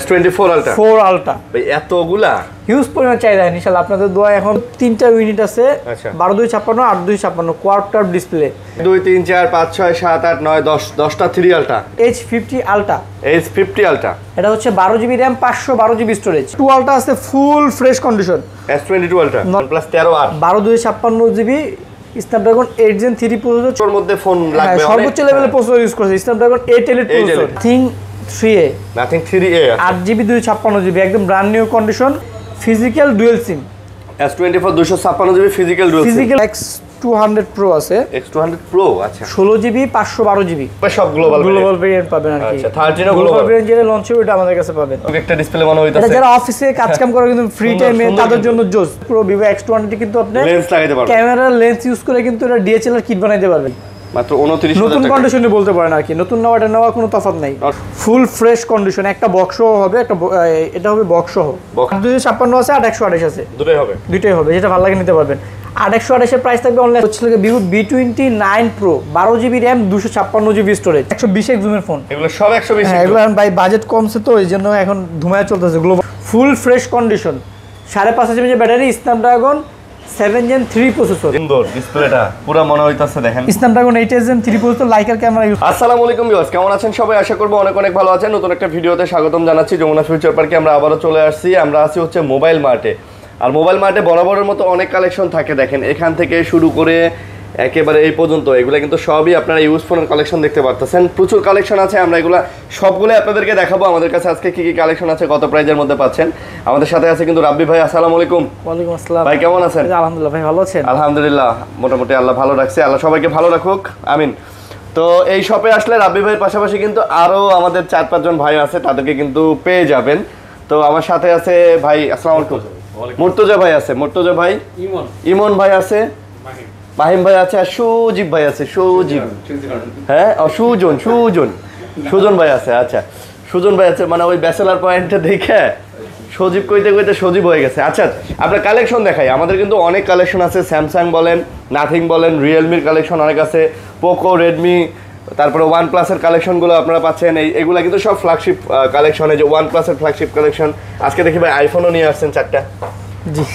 S24 ultra 4 ultra ভাই এতগুলা huge পরিমাণ চাহিদা ইনশাআল্লাহ আপনাদের দোয়া। এখন 3টা ইউনিট আছে, 12-256 8-256 কোয়ার্টার ডিসপ্লে 2 3 4 5 6 7 8 9 10 10টা 3 ultra H50 ultra H50 ultra এটা হচ্ছে 12GB RAM 512GB storage. 2 ultra আছে full fresh condition. S22 ultra OnePlus 13 আর 12-256GB স্ন্যাপড্রাগন 8 Gen 3 প্রসেসর। এর মধ্যে ফোন লাগবে অনেক সর্বোচ্চ লেভেলের প্রসেসর ইউজ করছে Snapdragon 8 Elite processor. Nothing 3A 8GB 256GB একদম brand new condition. Physical dual SIM S24 256GB physical dual SIM. Physical X200 Pro আছে, X200 Pro আচ্ছা 16GB 512GB সব গ্লোবাল ভেরিয়েন্ট পাবেন আর কি। আচ্ছা 13 ও গ্লোবাল ভেরিয়েন্ট যেটা launch হবে এটা আমাদের কাছে পাবেন। একটা ডিসপ্লে মনে হইতাছে এটা যারা অফিসে কাজ কাম করে কিন্তু ফ্রি টাইমে তাদের জন্য জোস। পুরো Vivo X200 কিন্তু আপনি লেন্স লাগাইতে পারবেন, ক্যামেরা লেন্স ইউজ করে কিন্তু এটা DSLR কিট বানাইতে পারবেন মাত্র 29000 টাকা। নতুন কন্ডিশনে বলতে পারেন আর কি, নতুন নাও এটা নেওয়া কোনো তফাৎ নাই। ফুল ফ্রেশ কন্ডিশন একটা বক্স হবে, একটা এটা হবে বক্স সহ। 256 আছে 8128 আছে, দুটোই হবে যেটা ভালো লাগে নিতে পারবেন। 8128 এর প্রাইস থাকবে অনলাইন হচ্ছে Vivo B29 Pro 12GB RAM 256GB storage 120x জুমের ফোন। এগুলো সব 120। হ্যাঁ এগুলো ভাই বাজেট কমছে তো এই জন্য এখন ধুমায় চলতেছে। গ্লোবাল ফুল fresh condition 5.5 mAh battery Snapdragon 7 Gen 3 processor. সুন্দর ডিসপ্লেটা পুরো মনে হইতাছে দেখেন। Snapdragon 8 Gen 3 processor liker camera use. আসসালামু আলাইকুম ভিউয়ার্স, কেমন আছেন সবাই? আশা করব অনেক অনেক ভালো আছেন। নতুন একটা ভিডিওতে স্বাগতম জানাচ্ছি। যমুনা ফিউচার পার্কে আমরা আবারো চলে আসছি। আমরা আছি হচ্ছে মোবাইল মার্টে। আর মোবাইল মার্টে বরাবরের মতো অনেক কালেকশন থাকে দেখেন, এখান থেকে শুরু করে একেবারে এই পর্যন্ত এগুলা কিন্তু সবই আপনারা ইউজ ফোনের কালেকশন দেখতে পারতেছেন। প্রচুর কালেকশন আছে, আমরা এগুলা সবগুলো আপনাদেরকে দেখাবো। আমাদের কাছে আজকে কি কি কালেকশন আছে, কত প্রাইজের মধ্যে পাচ্ছেন। আমাদের সাথে আছে কিন্তু রাব্বি ভাই। আসসালামু আলাইকুম। ওয়ালাইকুম আসসালাম ভাই, কেমন আছেন? আলহামদুলিল্লাহ ভাই, ভালো আছেন? আলহামদুলিল্লাহ, মোটামুটি আল্লাহ ভালো রাখছে। আল্লাহ সবাইকে ভালো রাখুক, আমিন। তো এই শপে আসলে রাব্বি ভাইয়ের পাশাপাশি কিন্তু আরো আমাদের 4-5 জন ভাই আছে, তাদেরকে কিন্তু পেয়ে যাবেন। তো আমার সাথে আছে ভাই, আসসালামু আলাইকুম, মুর্তজা ভাই আছে, মুর্তজা ভাই, ইমন ভাই আছে, মাহিম ভাই আছে, আর সুজিব ভাই আছে, সুজিব, হ্যাঁ সুজন ভাই আছে। আচ্ছা সুজন ভাই আছে, মানে ওই ব্যাচেলার পয়েন্টে দেখে সজীব কইতে কইতে সজীব হয়ে গেছে। আচ্ছা আপনার কালেকশন দেখাই, আমাদের কিন্তু অনেক কালেকশন আছে। স্যামসাং বলেন, নাথিং বলেন, রিয়েলমির কালেকশন অনেক আছে, পোকো, রেডমি, তারপরে ওয়ানপ্লাসের কালেকশনগুলো আপনারা পাচ্ছেন। এগুলো কিন্তু সব ফ্ল্যাগশিপ কালেকশন। এই যে ওয়ানপ্লাসের ফ্ল্যাগশিপ কালেকশন, আজকে দেখি ভাই আইফোনও নিয়ে আসছেন 4টা।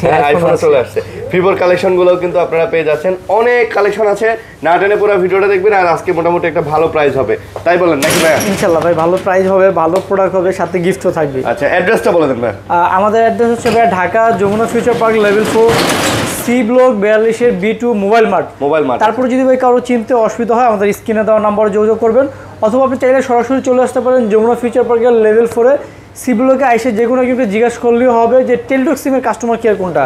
হ্যাঁ আইফোনও চলে আসছে। ভিভোর কালেকশনগুলোও কিন্তু আপনারা পেয়ে যাচ্ছেন। অনেক কালেকশন আছে, না টেনে পুরো ভিডিওটা দেখবেন। আর আজকে মোটামুটি একটা ভালো প্রাইস হবে, তাই বলেন নাকি ভাই? ইনশাআল্লাহ ভাই, ভালো প্রাইস হবে, ভালো প্রোডাক্ট হবে, সাথে গিফটও থাকবে। আচ্ছা অ্যাড্রেসটা বলে দেন ভাই। আমাদের অ্যাড্রেস হচ্ছে ভাই Dhaka Jamuna future park level 4 C block 42 এর B2 মোবাইল মার্ট। তারপর যদি ভাই কারো চিনতে অসুবিধা হয় আমাদের স্ক্রিনে দেওয়া নম্বরে যোগাযোগ করবেন, অথবা আপনি চাইলে সরাসরি চলে আসতে পারেন যমুনা ফিউচার পার্কের লেভেল 4 এ সি ব্লকে এসে যে কোনো কেউ জিজ্ঞাসা করলেও হবে যে টেলটক সিমের কাস্টমার কেয়ার কোনটা।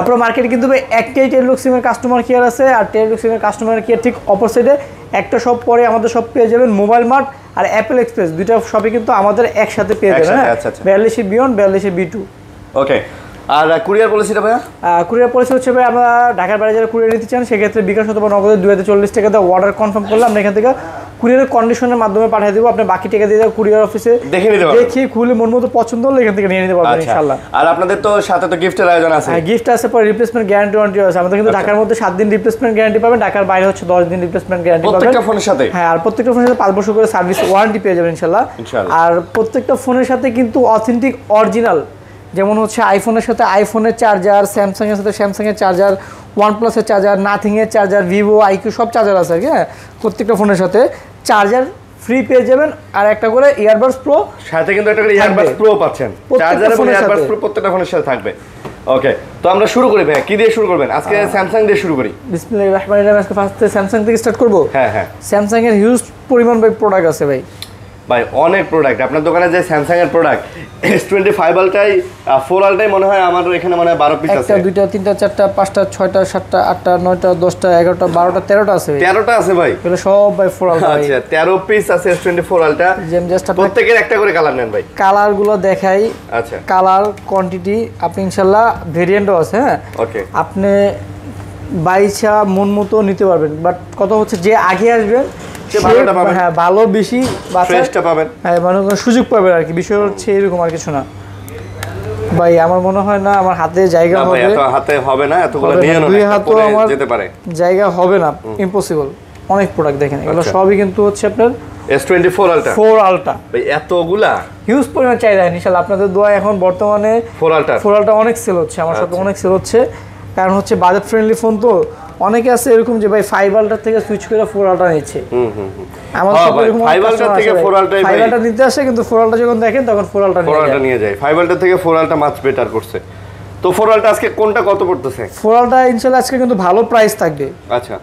আপনার মার্কেটে কিন্তু ভাই একটাই টেলটক সিমের কাস্টমার কেয়ার আছে, আর টেলটক সিমের কাস্টমার কেয়ার ঠিক অপোজিটে একটা শপ পরে আমাদের সব পেয়ে যাবেন মোবাইল মার্ট আর অ্যাপেল এক্সপ্রেস, দুইটা শপে কিন্তু আমাদের একসাথে পেয়ে যাবেন। 42 বিয়ন্ড 42 B2। ওকে, আর কুরিয়ার পলিসিটা ভাইয়া? কুরিয়ার পলিসি হচ্ছে ভাই আমরা ঢাকার বাইরে যারা কুরিয়ার নিতে চান সেক্ষেত্রে বিকাশ অথবা নগদে 2040 টাকাতে অর্ডার কনফার্ম করলে আমরা এখান থেকে কুরিয়ারের কন্ডিশনের মাধ্যমে পাঠিয়ে দেবো। আপনি বাকি টাকা দিয়ে কুরিয়ার অফিসে দেখে খুলে মন মতো পছন্দ হলে এখান থেকে নিয়ে নিতে পারবেন ইনশাআল্লাহ। আর আপনাদের তো সাথে তো গিফটের আয়োজন আছে? হ্যাঁ গিফট আছে, পরে রিপ্লেসমেন্ট গ্যারান্টি ওয়ারেন্টি আছে। আমাদের কিন্তু ঢাকার মধ্যে 7 দিন রিপ্লেসমেন্ট গ্যারান্টি পাবেন, ঢাকার বাইরে হচ্ছে 10 দিন রিপ্লেসমেন্ট গ্যারান্টি পাবেন প্রত্যেকটা ফোনের সাথে। হ্যাঁ, আর প্রত্যেকটা ফোনের সাথে 5 বছর করে সার্ভিস ওয়ারেন্টি পেয়ে যাবেন ইনশাআল্লাহ। আর প্রত্যেকটা ফোনের সাথে কিন্তু অথেন্টিক অরিজিনাল, যেমন হচ্ছে আইফোনের সাথে আইফোনের চার্জার, স্যামসাং এর সাথে স্যামসাং এর চার্জার, ওয়ানপ্লাসের চার্জার, নাথিং এর চার্জার, ভিভো, আইকিউ সব চার্জার আছে। হ্যাঁ, প্রত্যেকটা ফোনের সাথে চার্জার ফ্রি পেয়ে যাবেন, আর একটা করে ইয়ারবাডস প্রো সাথে কিন্তু একটা করে ইয়ারবাডস প্রো পাচ্ছেন। চার্জার এবং ইয়ারবাডস প্রো প্রত্যেকটা ফোনের সাথে থাকবে। ওকে, তো আমরা শুরু করি ভাই, কি দিয়ে শুরু করবেন আজকে? স্যামসাং দিয়ে শুরু করি। বিসমিল্লাহির রহমানির রহিম। আজকে ফার্স্টে স্যামসাং থেকে স্টার্ট করব। হ্যাঁ, স্যামসাং এর হিউজ পরিমাণ ভাই প্রোডাক্ট আছে ভাই, অনেক প্রোডাক্ট আপনার দোকানে। যে স্যামসাং এর প্রোডাক্ট S25 আলট্রাই 4 আলট্রাই মনে হয় আমার এখানে মনে হয় 12 পিস আছে। 1 2 3 4 5 6 7 8 9 10 11 12 13টা আছে ভাই। 13টা আছে ভাই, এগুলো সব ভাই 4 আলট্রা। আচ্ছা 13 পিস আছে S24 আলট্রা। প্রত্যেকের একটা করে কালার নেন ভাই। কালার গুলো দেখাই। আচ্ছা, কালার কোয়ান্টিটি আপনি ইনশাআল্লাহ ভেরিয়েন্টও আছে। হ্যাঁ ওকে, আপনি বাইচা মন মতো নিতে পারবেন, বাট কথা হচ্ছে যে আগে আসবেন হ্যাঁ ভালো বেশি ফ্রেশটা পাবেন। হ্যাঁ মানে সুযোগ পাবেন আর কি, বিষয় হচ্ছে এরকম আর কিছু না ভাই। আমার মনে হয় না আমার হাতে জায়গা হবে, এত হাতে হবে না, এতগুলো নিয়ে দুই হাতও আমার যেতে পারে, জায়গা হবে না, ইম্পসিবল। অনেক প্রোডাক্ট দেখেন, এগুলো সবই কিন্তু হচ্ছে আপনার S24 আলট্রা 4 আলট্রা ভাই এতগুলা হিউজ পরিমাণ চাহিদা ইনশাআল্লাহ আপনাদের দোয়া এখন বর্তমানে 4 আলট্রা অনেক সেল হচ্ছে আমার সাথে অনেক সেল হচ্ছে কারণ হচ্ছে বাজেট ফ্রেন্ডলি ফোন তো অনেকে আছে এরকম যে ভাই 5 আলট্রা থেকে সুইচ করে 4 আলট্রা নিচ্ছে আমাদের সব এরকম 5 আলট্রা থেকে 4 আলট্রাই 5 আলট্রা নিতে আসে কিন্তু 4 আলট্রা যখন দেখেন তখন 4 আলট্রা নিয়ে যায় 5 আলট্রা থেকে 4 আলট্রা মাছ বেটার করছে তো 4 আলট্রা আজকে কোনটা কত পড়তেছে 4 আলট্রা ইনশাআল্লাহ আজকে কিন্তু ভালো প্রাইস থাকবে আচ্ছা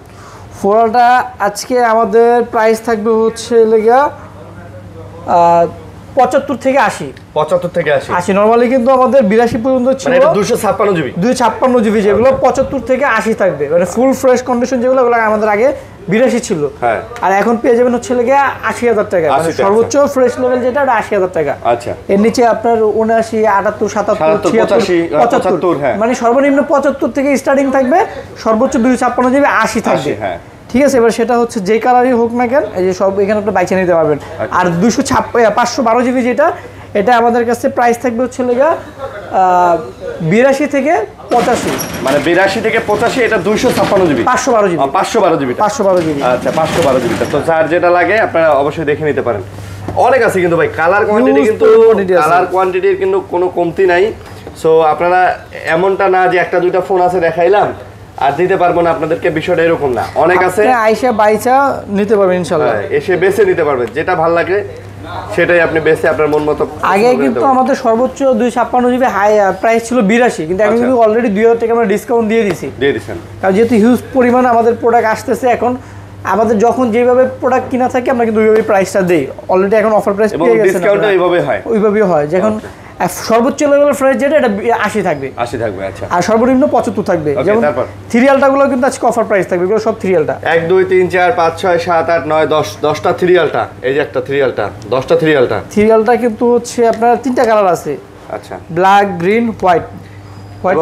4 আলট্রা আজকে আমাদের প্রাইস থাকবে হচ্ছে লেগা 75 থেকে 80 75 থেকে 80 নরমালি কিন্তু আমাদের 82 পর্যন্ত ছিল মানে এটা 256 জিবি 256 জিবি যেগুলো 75 থেকে 80 থাকবে মানে ফুল ফ্রেশ কন্ডিশন যেগুলো ওগুলো আমাদের আগে 82 ছিল হ্যাঁ আর এখন পেয়ে যাবেন হচ্ছে লেগে 80000 টাকা মানে সর্বোচ্চ ফ্রেশ লেভেল যেটা ওটা 80000 টাকা আচ্ছা এর নিচে আপনার 79 78 77 85 হ্যাঁ মানে সর্বনিম্ন 75 থেকে স্টার্টিং থাকবে সর্বোচ্চ 256 জিবি 80 থাকবে হ্যাঁ ঠিক আছে এবার সেটা হচ্ছে যে কালারই হোক না কেন এই যে সব এখানে আপনি বাইচে নিতে পারবেন আর 512 জিবি যেটা এটা আমাদের কাছে প্রাইস থাকবে হচ্ছে লেগা 82 থেকে 85 মানে 82 থেকে 85 এটা 256 জিবি 512 জিবি 512 জিবি 512 জিবি আচ্ছা 512 জিবি তো যার যেটা লাগে আপনারা অবশ্যই দেখে নিতে পারেন অনেক আছে কিন্তু ভাই কালার কোয়ান্টিটির কিন্তু কোনো কমতি নাই সো আপনারা এমনটা না যে একটা দুইটা ফোন আছে দেখাইলাম আর দিতে পারবো না আপনাদেরকে বিষয়টা এরকম না অনেক আছে আইসা বাইচা নিতে পারবেন ইনশাআল্লাহ এসে বেছে নিতে পারবেন যেটা ভালো লাগে সেটাই আপনি বেছে আপনার মন মতো আগে কিন্তু আমাদের সর্বোচ্চ 256 জিবি হাই প্রাইস ছিল 82 কিন্তু এখন কিন্তু অলরেডি 2000 টাকা আমরা ডিসকাউন্ট দিয়ে দিয়েছেন কারণ যেহেতু হিউজ পরিমাণ আমাদের প্রোডাক্ট আসতেছে এখন আমাদের যখন যেভাবে প্রোডাক্ট কিনা থাকে আমরা কিন্তু ওইভাবে প্রাইসটা দেই অলরেডি এখন অফার প্রাইস পেয়ে গেছেন ডিসকাউন্টটা ওইভাবেই হয় যখন সর্বোচ্চ লেভেলের প্রাইস যেটা এটা 80 থাকবে আচ্ছা আর সর্বনিম্ন 75 থাকবে যেমন সিরিয়ালটা গুলো কিন্তু আজকে অফার প্রাইস থাকবে এগুলো সব সিরিয়ালটা 1 2 3 4 5 6 7 8 9 10 10টা সিরিয়ালটা এই যে একটা সিরিয়ালটা 10টা সিরিয়ালটা কিন্তু হচ্ছে আপনার তিনটা কালার আছে আচ্ছা ব্ল্যাক গ্রিন হোয়াইট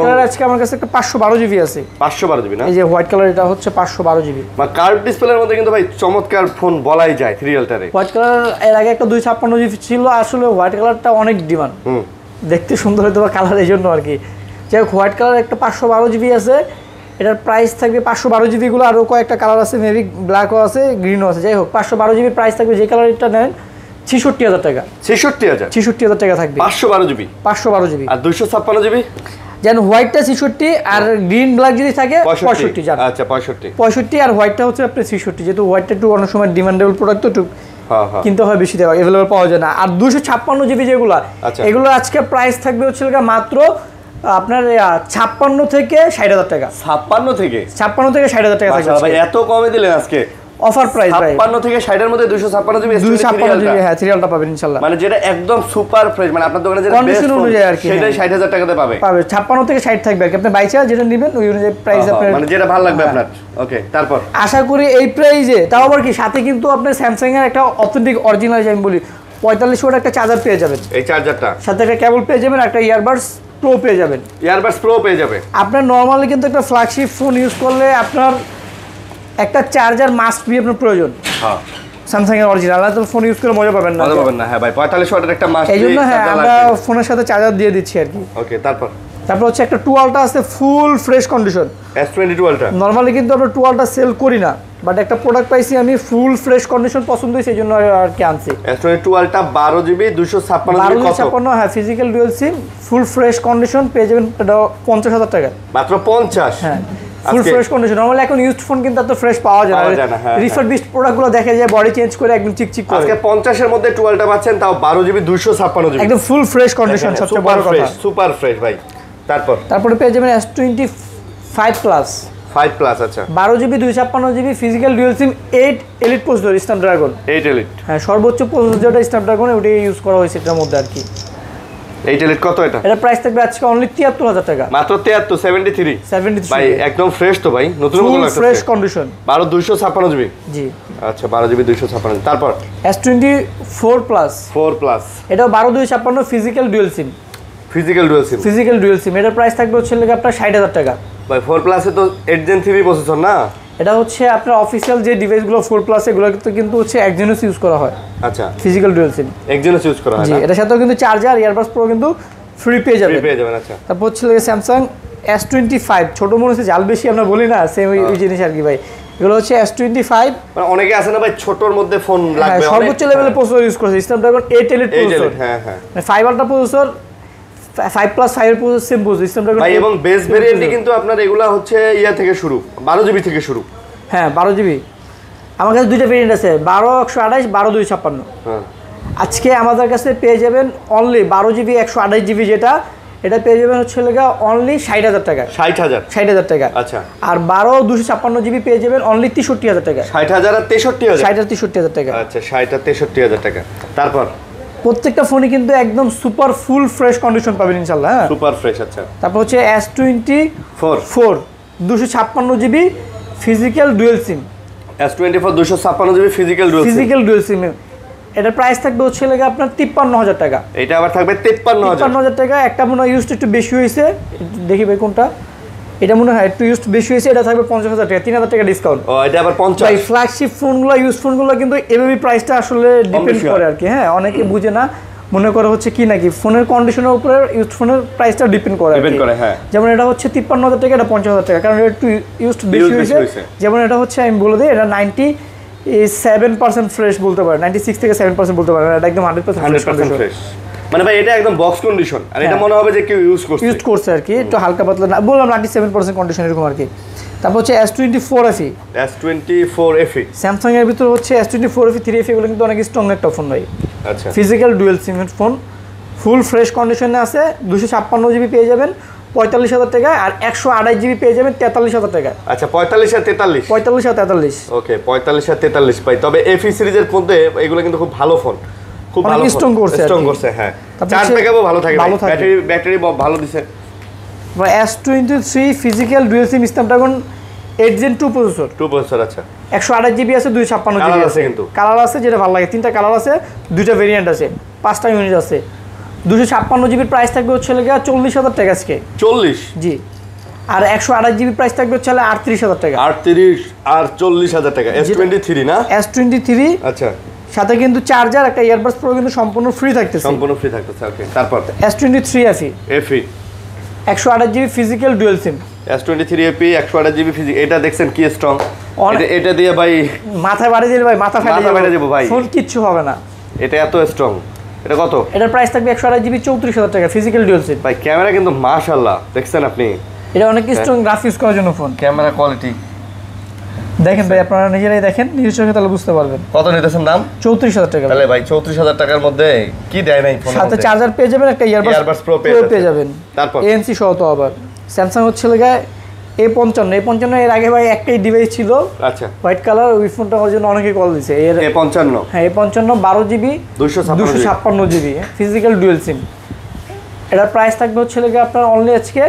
কালার আজকে আমার কাছে একটা 512 জিবি আছে 512 জিবি না এই যে হোয়াইট কালার এটা হচ্ছে 512 জিবি মানে কার্ভ ডিসপ্লের মধ্যে কিন্তু ভাই চমৎকার ফোন বলাই যায় সিরিয়ালটারে হোয়াইট কালার এর আগে একটা 256 জিবি ছিল আসলে হোয়াইট কালারটা অনেক ডিমান্ড দেখতে সুন্দর হতে বা কালার এই জন্য আর কি যাই হোক হোয়াইট কালার একটা 512 জিবি আছে এটার প্রাইস থাকবে 512 জিবি গুলো আরও কয়েকটা কালার আছে মেবি ব্ল্যাকও আছে গ্রিনও আছে যাই হোক 512 জিবি প্রাইস থাকবে যে কালারটা নেন 66000 টাকা 66000 টাকা থাকবে 512 জিবি আর 256 জিবি যেন হোয়াইটটা 66 আর গ্রিন ব্ল্যাক যদি থাকে 65 জান আচ্ছা 65 আর হোয়াইটটা হচ্ছে আপনি 66 যেহেতু হোয়াইটটা একটু অনেক সময় ডিমান্ডেবল প্রোডাক্ট তো একটু কিনতে হয় বেশি দেওয়া अवेलेबल পাওয়া যায় না আর 256 জিবি যেগুলো এগুলো আজকে প্রাইস থাকবে হচ্ছে মাত্র আপনার 56 থেকে 60000 টাকা 56 থেকে 60000 টাকা থাকবে ভাই এত কমে দিলেন আজকে অফার প্রাইস ভাই 56 থেকে 60 এর মধ্যে 256 জিবি 256 জিবি হ্যাঁ সিরিয়ালটা পাবেন ইনশাআল্লাহ মানে যেটা একদম সুপার ফ্রেশ মানে আপনার দোকানে যেটা বেস্ট অনুযায়ী আর কি সেটাই 60000 টাকাতে পাবে 56 থেকে 60 থাকবে আর কি আপনি বাইচা যেটা নেবেন ওই অনুযায়ী প্রাইস আপনার মানে যেটা ভালো লাগবে আপনার ওকে তারপর আশা করি এই প্রাইসে তাও আবার কি সাথে কিন্তু আপনি স্যামসাং এর একটা অথেন্টিক অরিজিনাল আমি বলি 45 ওয়াট একটা চার্জার পেয়ে যাবেন এই চার্জারটা সাথে একটা কেবল পেয়ে যাবেন একটা ইয়ারবাডস প্রো পেয়ে যাবেন আপনার নরমালি কিন্তু একটা ফ্ল্যাগশিপ ফোন ইউজ করলে আপনার একটা চার্জার মাস্ট বি আপনার প্রয়োজন হ্যাঁ স্যামসাং এর অরিজিনাল না তো ফোন ইউজ করে মজা পাবেন না হ্যাঁ ভাই 45 ওয়াটের একটা মাস্ট এইজন্য হ্যাঁ আমরা ফোনের সাথে চার্জার দিয়ে দিচ্ছি আর কি ওকে তারপর হচ্ছে একটা 2 আলট্রা আছে full fresh condition S22 ultra normally কিন্তু আমরা 2 আলট্রা সেল করি না বাট একটা প্রোডাক্ট পাইছি আমি ফুল ফ্রেশ কন্ডিশন পছন্দ হয়েছে এইজন্য আর কি আনছি S22 আলট্রা 12 জিবি 256 জিবি কত 256 হ্যাঁ ফিজিক্যাল ডুয়াল সিম ফুল ফ্রেশ কন্ডিশন পেয়ে যাবেন 50000 টাকা মাত্র 50 হ্যাঁ ফুল ফ্রেশ কন্ডিশন নরমালি এখন ইউজড ফোন কিন্তু এত ফ্রেশ পাওয়া যায় না রিফারবিশড প্রোডাক্টগুলো দেখা যায় বডি চেঞ্জ করে একদম চিকচিক করে আজকে 50 এর মধ্যে 12টা পাচ্ছেন তাও 12 জিবি 256 জিবি একদম ফুল ফ্রেশ কন্ডিশন সবচেয়ে বড় কথা সুপার ফ্রেশ ভাই তারপরে পেয়ে যাবেন S25 প্লাস 5 প্লাস আচ্ছা 12 জিবি 256 জিবি ফিজিক্যাল ডুয়াল সিম 8 এলিট প্রসেসর স্ন্যাপড্রাগন 8 এলিট হ্যাঁ সর্বোচ্চ প্রসেসরটা স্ন্যাপড্রাগন ওটাই ইউজ করা হয়েছে এটার মধ্যে আর কি 8 এলিট কত এটা প্রাইস থাকবে আজকে অনলি 73000 টাকা মাত্র 73 ভাই একদম ফ্রেশ তো ভাই নতুন লাগছে ফ্রেশ কন্ডিশন 12 256 জিবি জি আচ্ছা 12 জিবি 256 তারপর S24 প্লাস 4 প্লাস এটা 12 256 ফিজিক্যাল ডুয়াল সিম এটার প্রাইস থাকবে হচ্ছে আপনার 60000 টাকা ভাই 4 প্লাসে তো 8 Gen 3 প্রসেসর না এটা হচ্ছে আপনার অফিশিয়াল যে ডিভাইসগুলো 4 প্লাস এগুলো কিন্তু হচ্ছে Exynos ইউজ করা হয় আচ্ছা ফিজিক্যাল ডুয়াল সিম Exynos ইউজ করা হয় জি এটার সাথেও কিন্তু চার্জার ইয়ারবাডস প্রো কিন্তু ফ্রি পেয়ে যাবেন আচ্ছা তারপর হচ্ছে স্যামসাং S25 ছোট মনে হচ্ছে জাল বেশি আমরা বলি না সেম ওই জিনিস আর কি ভাই এগুলো হচ্ছে S25, মানে অনেকে আছে না ভাই ছোটর মধ্যে ফোন লাগবে, সর্বোচ্চ লেভেলের প্রসেসর ইউজ করছে স্ন্যাপড্রাগন 8 এর প্রসেসর। হ্যাঁ হ্যাঁ, 5 আলট্রা প্রসেসর, 5+5 এর প্রসেসর সেম প্রসেসর স্ন্যাপড্রাগন ভাই। এবং বেস ভেরিয়েন্টে কিন্তু আপনার এগুলা হচ্ছে ইয়া থেকে শুরু, 12 জিবি থেকে শুরু। হ্যাঁ 12 জিবি। আমার কাছে দুইটা ভেরিয়েন্ট আছে, 12 128, 12 256। হ্যাঁ, আজকে আমাদের কাছে পেয়ে যাবেন অনলি 12 জিবি 128 জিবি, যেটা এটা পেয়ে যাবেন হচ্ছে লেগা অনলি 60,000 টাকা। 60,000 টাকা। আচ্ছা। আর 12 256 জিবি পেয়ে যাবেন অনলি 63,000 টাকা। 60,000 আর 63,000। 60 আর 63,000 টাকা। আচ্ছা, 60 আর 63,000 টাকা। তারপর প্রত্যেকটা ফোনই কিন্তু একদম সুপার ফুল ফ্রেশ কন্ডিশন পাবেন ইনশাআল্লাহ। হ্যাঁ, সুপার ফ্রেশ। আচ্ছা, তারপর হচ্ছে S24 256 জিবি ফিজিক্যাল ডুয়েল সিম। S24 256 GB physical dual SIM, এটার প্রাইস থাকবে হচ্ছে লেগে আপনার 53,000 টাকা। এটা আবার থাকবে 53,000 টাকা। একটা মনে হয় ইউজড একটু বেশি হয়েছে, দেখি ভাই কোনটা, এটা মনে হয় একটু ইউজড বেশি হয়েছে, এটা থাকবে 50,000 টাকা, 3,000 টাকা ডিসকাউন্ট। ও, এটা আবার 50। ভাই ফ্ল্যাগশিপ ফোনগুলো, ইউজ ফোনগুলো কিন্তু এভাবে প্রাইসটা আসলে ডিপেন্ড করে আর কি। হ্যাঁ, অনেকে বুঝে না, মনে করে হচ্ছে কি নাকি ফোনের কন্ডিশনের উপরে ইউজ ফোনের প্রাইসটা ডিপেন্ড করে। হ্যাঁ, যেমন এটা হচ্ছে 53,000 টাকা, এটা 50,000 টাকা, কারণ এটা একটু ইউজড বেশি হয়েছে। যেমন এটা হচ্ছে আমি বলে দিই, এটা 97% ফ্রেশ বলতে পারেন, 96 থেকে 7% বলতে পারেন, এটা একদম 100% ফ্রেশ। মানে ভাই এটা একদম বক্স কন্ডিশন, আর এটা মনে হবে যে কেউ ইউজ করছে আর কি, একটু হালকা পাতলা না, বললাম 97% কন্ডিশন এরকম আর কি। তারপর হচ্ছে S24 FE। স্যামসাং এর ভিতরে হচ্ছে S24 FE 3 FE, এগুলো কিন্তু অনেক স্ট্রং একটা ফোন ভাই। আচ্ছা, ফিজিক্যাল ডুয়েল সিম ফোন, ফুল ফ্রেশ কন্ডিশনে আছে। 256 জিবি পেয়ে যাবেন 45,000 টাকা, আর 128 জিবি পেয়ে যাবেন 43,000 টাকা। আচ্ছা, 45 আর 43। 45 আর 43। ওকে, 45 আর 43 পাই। তবে FE সিরিজের মধ্যে এগুলো কিন্তু খুব ভালো ফোন, খুব ভালো স্ট্রং করছে। হ্যাঁ, চার্জ ব্যাকআপও ভালো থাকে, ব্যাটারি ভালো দিছে। S23 ফিজিক্যাল ডুয়েল সিম স্ন্যাপড্রাগন 8 Gen 2 প্রসেসর। আচ্ছা, 128 জিবি আছে, 256 জিবি আছে, কিন্তু কালার আছে, যেটা ভালো লাগে। 3টা কালার আছে, 2টা ভেরিয়েন্ট আছে, 5টা ইউনিট আছে। 256 জিবির প্রাইস থাকবে হচ্ছে 40,000 টাকা আজকে। 40? জি। আর 128 জিবি প্রাইস থাকবে হচ্ছে 38,000 টাকা। 38 আর 40,000 টাকা। S23 না? S23। আচ্ছা, সাথে কিন্তু চার্জার, একটা ইয়ারবাডস প্রো কিন্তু সম্পূর্ণ ফ্রি থাকতেছে। ওকে। তারপর S23 FE 128 GB physical dual SIM. S23 FE 128 GB physical, এটা দেখছেন কি স্ট্রং। এটা দিয়ে ভাই মাথায় বাড়ি দিলে ভাই মাথা ফেটে যাবে ভাই, ফোন কিচ্ছু হবে না, এটা এত স্ট্রং। এটা কত? এটার প্রাইস থাকবে 128 জিবি 34,000 টাকা ফিজিক্যাল ডুয়েল সিম। ভাই ক্যামেরা কিন্তু মাশাআল্লাহ, দেখছেন আপনি, এটা অনেক স্ট্রং গ্রাফিক্স করার জন্য ফোন। ক্যামেরা কোয়ালিটি দেখেন ভাই, আপনারা নিজেরাই দেখেন, নিজের চোখে তাহলে বুঝতে পারবেন। কত নিতেছেন দাম? 34,000 টাকা। তাহলে ভাই 34,000 টাকার মধ্যে কি দেয় নাই ফোন? সাথে চার্জার পেয়ে যাবেন, একটা ইয়ারবাডস প্রো পেয়ে যাবেন, তারপর ANC সহ। তো আবার স্যামসাং হচ্ছে লাগা A55 এর আগে ভাই একটাই ডিভাইস ছিল, আচ্ছা, হোয়াইট কালার। ওই ফোনটা আমার জন্য অনেকে কল দিছে। এর A55, হ্যাঁ A55 12 GB 256 GB physical dual SIM. এটার প্রাইস থাকবে হচ্ছে লাগা আপনার অনলি আজকে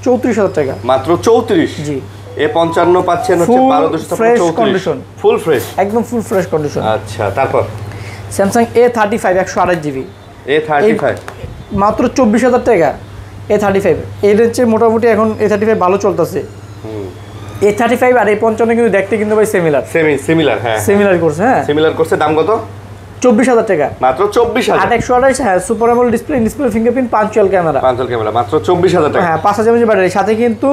34,000 টাকা। মাত্র 34? জি। A55 পাচ্ছেন হচ্ছে 12 ফুল ফ্রেশ, একদম ফুল ফ্রেশ কন্ডিশন। আচ্ছা, তারপর স্যামসাং A35 128 জিবি। A35 মাত্র 24,000 টাকা। A35 এর হচ্ছে মোটামুটি এখন A35 ভালো চলতেছে। A35 আর A55 কিন্তু দেখতে কিন্তু ভাই সিমিলার। হ্যাঁ, সিমিলার করছে। হ্যাঁ, সিমিলার করছে। দাম কত? 24,000 টাকা। মাত্র 24,000। 8/128। হ্যাঁ, super AMOLED display fingerprint punctual camera. মাত্র 24,000 টাকা। হ্যাঁ, 5000 mAh ব্যাটারি, সাথে কিন্তু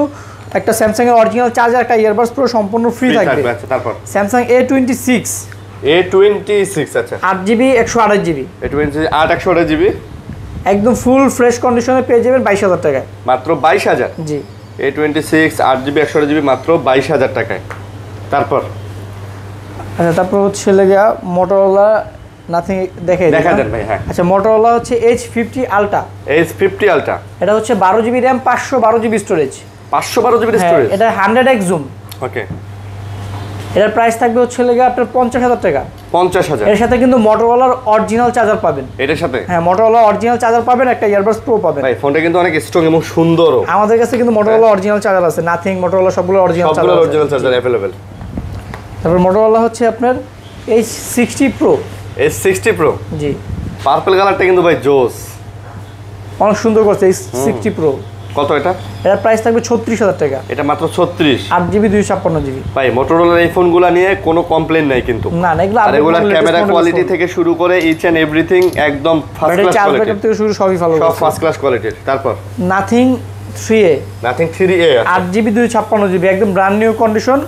একটা স্যামসাং এর অরিজিনাল চার্জার, একটা ইয়ারবাডস প্রো সম্পূর্ণ ফ্রি থাকবে। আচ্ছা, তারপর স্যামসাং A26। আচ্ছা, 8 জিবি 128 জিবি। A26 128 জিবি একদম ফুল ফ্রেশ কন্ডিশনে পেয়ে যাবেন 22,000 টাকায়। মাত্র 22,000? জি। A26 8 জিবি 128 জিবি মাত্র 22,000 টাকায়। তারপর আচ্ছা, তারপর হচ্ছে লেগা মোটরোলা নাথিং দেখা দেন ভাই। হ্যাঁ, আচ্ছা, মোটরোলা হচ্ছে H50 আলট্রা। এটা হচ্ছে 12 GB RAM 512 GB storage. 512 GB storage. এটা 100x জুম। ওকে। এটার প্রাইস থাকবে হচ্ছে লেগে আপনার 50,000 টাকা। 50,000? এর সাথে কিন্তু মোটরোলার অরিজিনাল চার্জার পাবেন। এটার সাথে? হ্যাঁ, মোটরোলা অরিজিনাল চার্জার পাবেন, একটা ইয়ারবাডস প্রো পাবেন। ভাই ফোনটা কিন্তু অনেক স্ট্রং এবং সুন্দরও। আমাদের কাছে কিন্তু মোটরোলা অরিজিনাল চার্জার আছে, নাথিং মোটরোলা সবগুলো অরিজিনাল চার্জার अवेलेबल। তারপর মোটরোলা হচ্ছে আপনার H60 Pro। H60 Pro? জি। পার্পল কালারটা কিন্তু ভাই জোস, অনেক সুন্দর করছে H60 Pro। কত এটা? এটার প্রাইস থাকবে 36,000 টাকা। এটা মাত্র 36? 8 জিবি 256 জিবি। ভাই মোটরোলার এই ফোনগুলো নিয়ে কোনো কমপ্লেইন নাই কিন্তু। না, এগুলো ক্যামেরা কোয়ালিটি থেকে শুরু করে ইচ এন্ড এভরিথিং একদম ফার্স্ট ক্লাস কোয়ালিটি থেকে শুরু সবই ভালো, সব ফার্স্ট ক্লাস কোয়ালিটির। তারপর nothing 3A। 3A 8 GB 256 GB, একদম ব্র্যান্ড নিউ কন্ডিশন,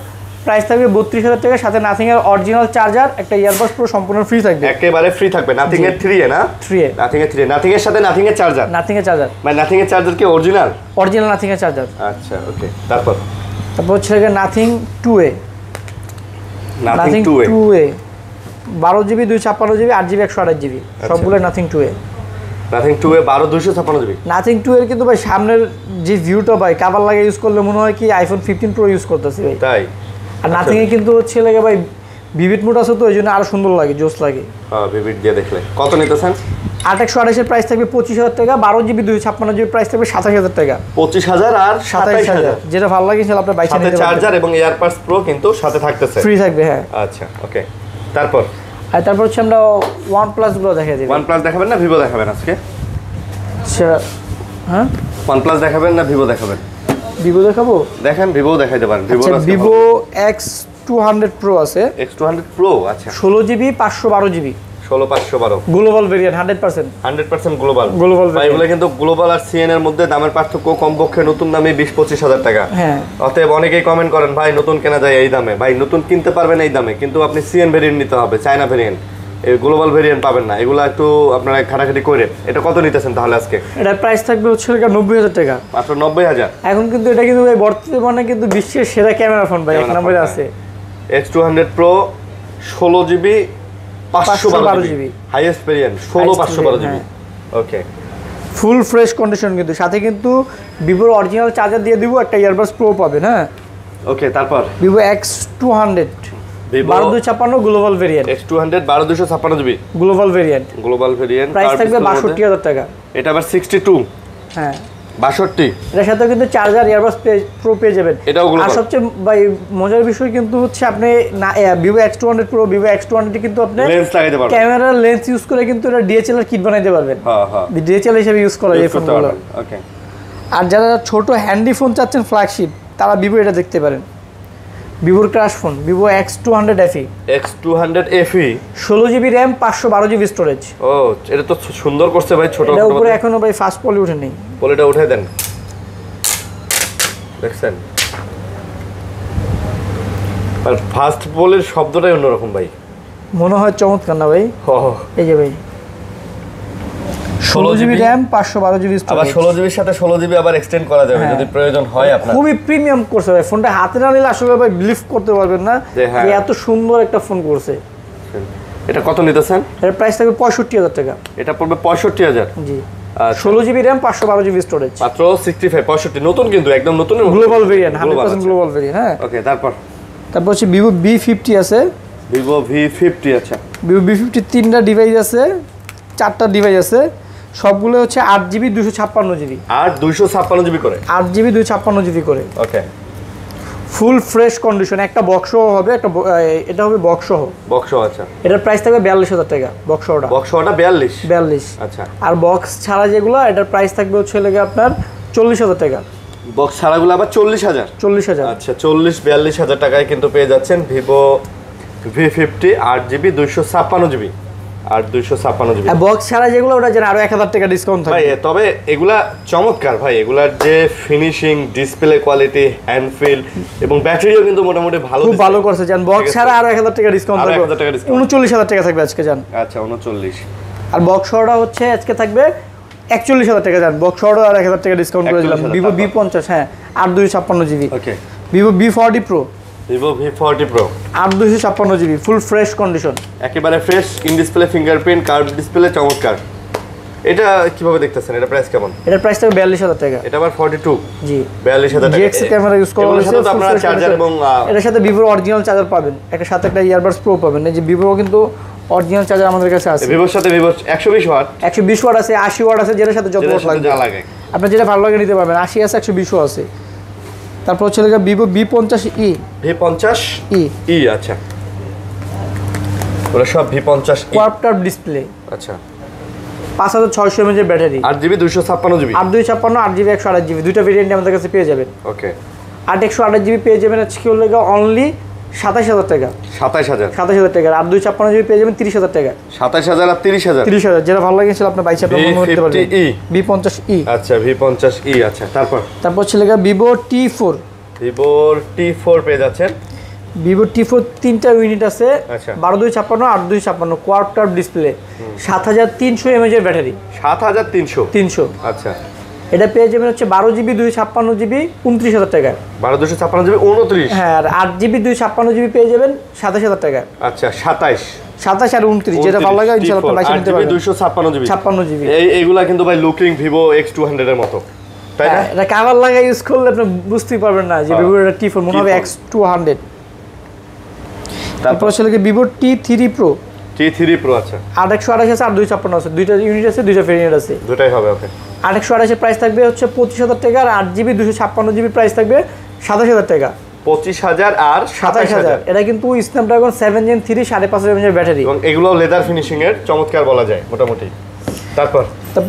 প্রাইস থাকবে 32,000 টাকা, সাথে নাথিং এর অরিজিনাল চার্জার, একটা ইয়ারবাডস পুরো সম্পূর্ণ ফ্রি থাকবে। একেবারে ফ্রি থাকবে। নাথিং এর 3 এ না? 3 এ। নাথিং এর 3 নাথিং এর সাথে নাথিং এর চার্জার। নাথিং এর চার্জার মানে নাথিং এর চার্জার কি অরিজিনাল? অরিজিনাল নাথিং এর চার্জার। আচ্ছা ওকে। তারপর হচ্ছে nothing 2A। Nothing 2A 12GB 256GB 8GB 128GB সবগুলো nothing 2A। Nothing 2A 12256GB। Nothing 2 এর কিন্তু ভাই সামনের যে ভিউটা ভাই কভার লাগে ইউজ করলে মনে হয় কি আইফোন 15 প্রো ইউজ করতেছি ভাই। তাই? আর নাথিং এ কিন্তু হচ্ছে লাগে ভাই ভিভিড মোড আছে তো এইজন্য আরো সুন্দর লাগে, জোস লাগে। হ্যাঁ ভিভিড দিয়ে দেখলে। কত নিতেছেন? 8/128 এর প্রাইস থাকবে 25,000 টাকা, 12GB 256GB প্রাইস থাকবে 27,000 টাকা। 25,000 আর 27,000 যেটা ভালো লাগে সেটা আপনি বাইচে নিতে পারবেন। চার্জার এবং এয়ারপাডস প্রো কিন্তু সাথে থাকতেছে। ফ্রি থাকবে হ্যাঁ। আচ্ছা ওকে। তারপর হচ্ছে আমরা OnePlus গুলো দেখাই দেব। OnePlus দেখাবেন না ভিভো দেখাবেন আজকে? আচ্ছা হ্যাঁ OnePlus দেখাবেন না ভিভো দেখাবেন? ভিভো দেখাবো। দেখেন ভিভো দেখাইতে পারেন। ভিভো X200 Pro আছে। X200 Pro আচ্ছা 16GB 512GB 16512 global variant 100% global. ভাই এগুলো কিন্তু গ্লোবাল আর সিএন এর মধ্যে দামের পার্থক্য কমপক্ষে নতুন দামে 20-25 হাজার টাকা। হ্যাঁ অতএব অনেকেই কমেন্ট করেন ভাই নতুন কেনা যায় এই দামে। ভাই নতুন কিনতে পারবেন এই দামে, কিন্তু আপনি সিএন ভেরিয়েন্ট নিতে হবে, চায়না ভেরিয়েন্ট। এই গ্লোবাল ভেরিয়েন্ট পাবেন না। এগুলো একটু আপনারা খাটাখাটি করে। এটা কত নিতেছেন তাহলে আজকে? এটা প্রাইস থাকবে হচ্ছে 90,000 টাকা। মাত্র 90,000। এখন কিন্তু এটা কিন্তু ভাই বর্তমানে কিন্তু বিশ্বের সেরা ক্যামেরা ফোন ভাই, এক নম্বরে আছে। X200 Pro 16GB 512GB highest variant 16512GB। ওকে ফুল ফ্রেশ কন্ডিশন কিন্তু সাথে কিন্তু ভিভোর অরিজিনাল চার্জার দিয়ে দিব, একটা ইয়ারবাডস প্রো পাবেন। হ্যাঁ ওকে। তারপর Vivo X200 12256 global variant. X200 12256GB global variant. Price থাকবে 62,000 টাকা। এটা আবার 62। হ্যাঁ 62। এর সাথে কিন্তু চার্জার ইয়ারবাডস প্রো পেয়ে যাবেন। এটাও গ্লোবাল। আর সবচেয়ে ভাই মজার বিষয় কিন্তু হচ্ছে আপনি Vivo X200 Pro Vivo X200 কিন্তু আপনি লেন্স লাগাইতে পারবেন। ক্যামেরার লেন্স ইউজ করে কিন্তু এটা ডিএসএলআর কিট বানাইতে পারবেন। হ্যাঁ হ্যাঁ ডিএসএলআর হিসেবে ইউজ করা যায় এই ফোনগুলো। ওকে। আর যারা ছোট হ্যান্ডি ফোন চাচ্ছেন ফ্ল্যাগশিপ, তারা ভিভো এটা দেখতে পারেন। ভিভোর crush phone Vivo X200 FE। X200 FE 16GB RAM 512GB storage. ও এটা তো সুন্দর করছে ভাই। ছোট এর উপরে এখনো ভাই ফাস্ট পলি উঠে নেই। পলিটা উঠাই দেন। দেখছেন আর ফাস্ট পলির শব্দটাই অন্যরকম ভাই, মনে হয় চমৎকার না ভাই? এই যে ভাই 16GB RAM 512GB স্টোরেজ। আবার 16GB এর সাথে 16GB আবার এক্সটেন্ড করা যাবে যদি প্রয়োজন হয় আপনার। খুবই প্রিমিয়াম করছে ভাই ফোনটা। হাতে না নিলে আসলে ভাই বিলিভ করতে পারবেন না যে এত সুন্দর একটা ফোন করছে। এটা কত নিতেছেন? এর প্রাইস থাকবে 65,000 টাকা। এটা পড়বে 65,000। জি 16GB RAM 512GB স্টোরেজ মাত্র 65 নতুন কিন্তু একদম নতুন গ্লোবাল ভেরিয়েন্ট 100% গ্লোবাল ভেরিয়েন্ট। হ্যাঁ ওকে। তারপর হচ্ছে ভিভো V50 আছে। ভিভো V50 আচ্ছা ভিভো V50 তিনটা ডিভাইস আছে, চারটা ডিভাইস আছে, সবগুলো হচ্ছে 8GB 256GB। 256GB করে 8GB 256GB করে। ওকে। ফুল ফ্রেশ কন্ডিশন, একটা বক্সও হবে, একটা এটা হবে বক্সসহ। আচ্ছা। এটার প্রাইস থাকবে 42,000 টাকা বক্সটা। 42 আচ্ছা। আর বক্স ছাড়া যেগুলো এটার প্রাইস থাকবে হচ্ছে লাগে আপনার 40,000 টাকা। বক্স ছাড়াগুলো আবার 40,000 আচ্ছা 42,000 টাকায় কিন্তু পেয়ে যাচ্ছেন ভিভো V50 8GB 256GB আর 256GB। বক্স ছাড়া যেগুলো ওটা যেন আরো 1,000 টাকা ডিসকাউন্ট থাকবে ভাই। তবে এগুলা চমৎকার ভাই, এগুলার যে finishing, display quality, hand feel এবং ব্যাটারিও কিন্তু মোটামুটি ভালো, খুব ভালো করছে। জান বক্স ছাড়া আরো 1,000 টাকা ডিসকাউন্ট থাকবে। 39,000 টাকা থাকবে আজকে জান। আচ্ছা 39। আর বক্সটা হচ্ছে আজকে থাকবে 41,000 টাকা। জান বক্সটা আর 1,000 টাকা ডিসকাউন্ট করে দিলাম। ভিভো V50 হ্যাঁ 8/256GB। Okay. Vivo V40 Pro Vivo V40 Pro 8/256GB full fresh condition, একেবারে fresh, in display fingerprint, curve display, চমৎকার। এটা কিভাবে দেখতেছেন? এটা প্রাইস কেমন? এটার প্রাইস থাকবে 42,000 টাকা। এটা আবার 42। জি 42,000 টাকা। জিএক্স ক্যামেরা ইউজ করা হয়েছে। তো আপনারা চার্জার এবং এটার সাথে ভিভোর অরিজিনাল চার্জার পাবেন, একটা সাথে একটা ইয়ারবাডস প্রো পাবেন। এই যে ভিভো কিন্তু অরিজিনাল চার্জার আমাদের কাছে আছে। ভিভোর সাথে ভিভো 120 ওয়াট 120 ওয়াট আছে, 80 ওয়াট আছে, যেটার সাথে যত ওয়াট লাগে আপনার যেটা ভালো লাগে নিতে পারবেন। 80 আছে, 120 আছে। তারপর হচ্ছে ভিভো V50e। V50e আচ্ছা। ওরা সব V50e কোয়াড ডিসপ্লে। আচ্ছা 5600 mAh এর battery, 8GB 256GB 8/256 8GB 128GB দুইটা ভেরিয়েন্ট আমাদের কাছে পেয়ে যাবেন। ওকে। 8 128GB পেয়ে যাবেন আজকে হলো অনলি 27,000 টাকা। 27,000 টাকা। 8/256GB পেয়ে যাবেন 30,000 টাকা। 27,000 আর 30,000 যেটা ভালো লাগে সেটা আপনার বাইসে আপনি মনে করতে পারবেন। V50e আচ্ছা V50e আচ্ছা। তারপর হচ্ছে ভিভো T4 পেয়ে যাচ্ছেন। ভিভো T4 তিনটা ইউনিট আছে, আচ্ছা। 12256 8256 কোয়াড কার্ভ ডিসপ্লে, 7300 mAh এর ব্যাটারি। 7300 300। আচ্ছা, এটা পেয়ে যাবেন হচ্ছে 12GB 256GB 29000 টাকায়। 12256 জিবি 29। হ্যাঁ, আর 8GB 256GB পেয়ে যাবেন 27000 টাকায়। আচ্ছা, 27 27 আর 29 যেটা ভালো লাগে ইনশাআল্লাহ আপনি বাইসে নিতে পারবেন। 256 জিবি 56GB। এইগুলা কিন্তু ভাই লুকিং ভিভো X200 এর মতো, তাই না? এটা কভার লাগাই ইউজ করলে আপনি বুঝতেই পারবেন না যে ভিভো T4 মনে হবে X200। তারপর হচ্ছে Vivo T3 Pro। T3 Pro, আচ্ছা। 8128 আছে আর 256 আছে, দুইটা ইউনিট আছে, দুইটা ভেরিয়েন্ট আছে। দুটাই হবে, ওকে। 8128 এর প্রাইস থাকবে হচ্ছে 25000 টাকা, আর 8GB 256GB প্রাইস থাকবে 27000 টাকা। 25000 আর 27000। এটা কিন্তু স্ন্যাপড্রাগন 7 Gen 3 5.5 mAh ব্যাটারি, এবং এগুলো লেদার ফিনিশিং এর চমৎকার বলা যায় মোটামুটি। তারপর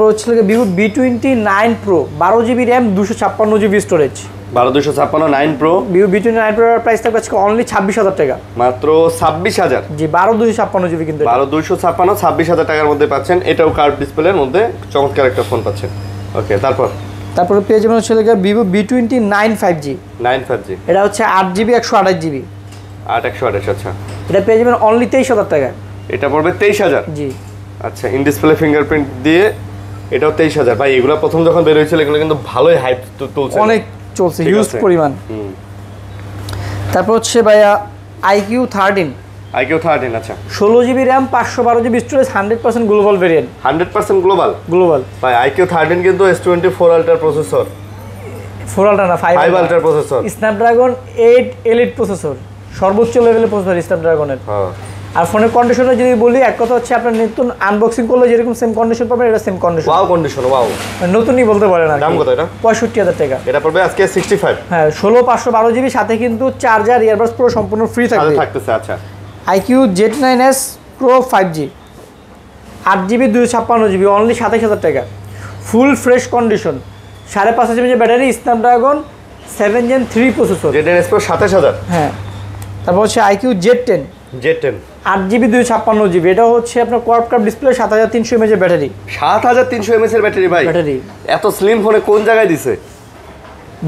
হচ্ছে Vivo V29 Pro 12GB RAM 256GB storage. 12256 9 Pro Vivo V29 Pro এর প্রাইস থাকবে আজকে অনলি 26000 টাকা, মাত্র 26000। জি 12256GB কিন্তু 12256 26000 টাকার মধ্যে পাচ্ছেন। এটাও কার্ভ ডিসপ্লের মধ্যে চমৎকার একটা ফোন পাচ্ছেন, ওকে। তারপরে পেয়ে যাবেন হচ্ছে ভিভো V29 5G। 95G, এটা হচ্ছে 8GB 128GB। 8128, আচ্ছা। এটা পেয়ে যাবেন অনলি 23000 টাকা। এটা পড়বে 23000। জি, আচ্ছা, ইন ডিসপ্লে ফিঙ্গারপ্রিন্ট দিয়ে এটাও 23000। ভাই এগুলো প্রথম যখন বের হয়েছিল এগুলো কিন্তু ভালোই হাইপ তুলছে, অনেক চলছে, ঠিক হিউজ আছে। পরিমাণ। তারপর হচ্ছে ভাইয়া iQ13 iQ13, আচ্ছা। 16GB RAM 512GB storage, 100% global variant. 100% global. ভাই iQ13 কিন্তু S24 Ultra প্রসেসর, 4 আলট্রা না 5 Ultra processor, Snapdragon 8 Elite processor, সর্বোচ্চ লেভেলের প্রসেসর স্ন্যাপড্রাগনের। হ্যাঁ। আর ফোনের কন্ডিশনে যদি বলি, এক কথা হচ্ছে আপনার নতুন আনবক্সিং করলে যেরকম সেম কন্ডিশন পাবেন, এটা same condition. Wow condition, wow. নতুনই বলতে পারেন। আর দাম কত এটা? 65000 টাকা। এটা পড়বে আজকে 65। হ্যাঁ, 16 512GB সাথে কিন্তু চার্জার ইয়ারবাডস পুরো সম্পূর্ণ ফ্রি থাকবে। থাকতেছে, আচ্ছা। iQ Z9s Pro 5G 8GB 256GB only 27000 টাকা, ফুল fresh condition, 5.5 mAh battery, Snapdragon 7 Gen 3 processor. Z9s Pro 27000। হ্যাঁ, তারপর হচ্ছে iQ Z10 8GB 256GB, এটা হচ্ছে আপনার quad curve display, 7300 mAh battery. 7300 mAh এর ব্যাটারি ভাই, ব্যাটারি এত স্লিম ফোনে কোন জায়গায় দিছে?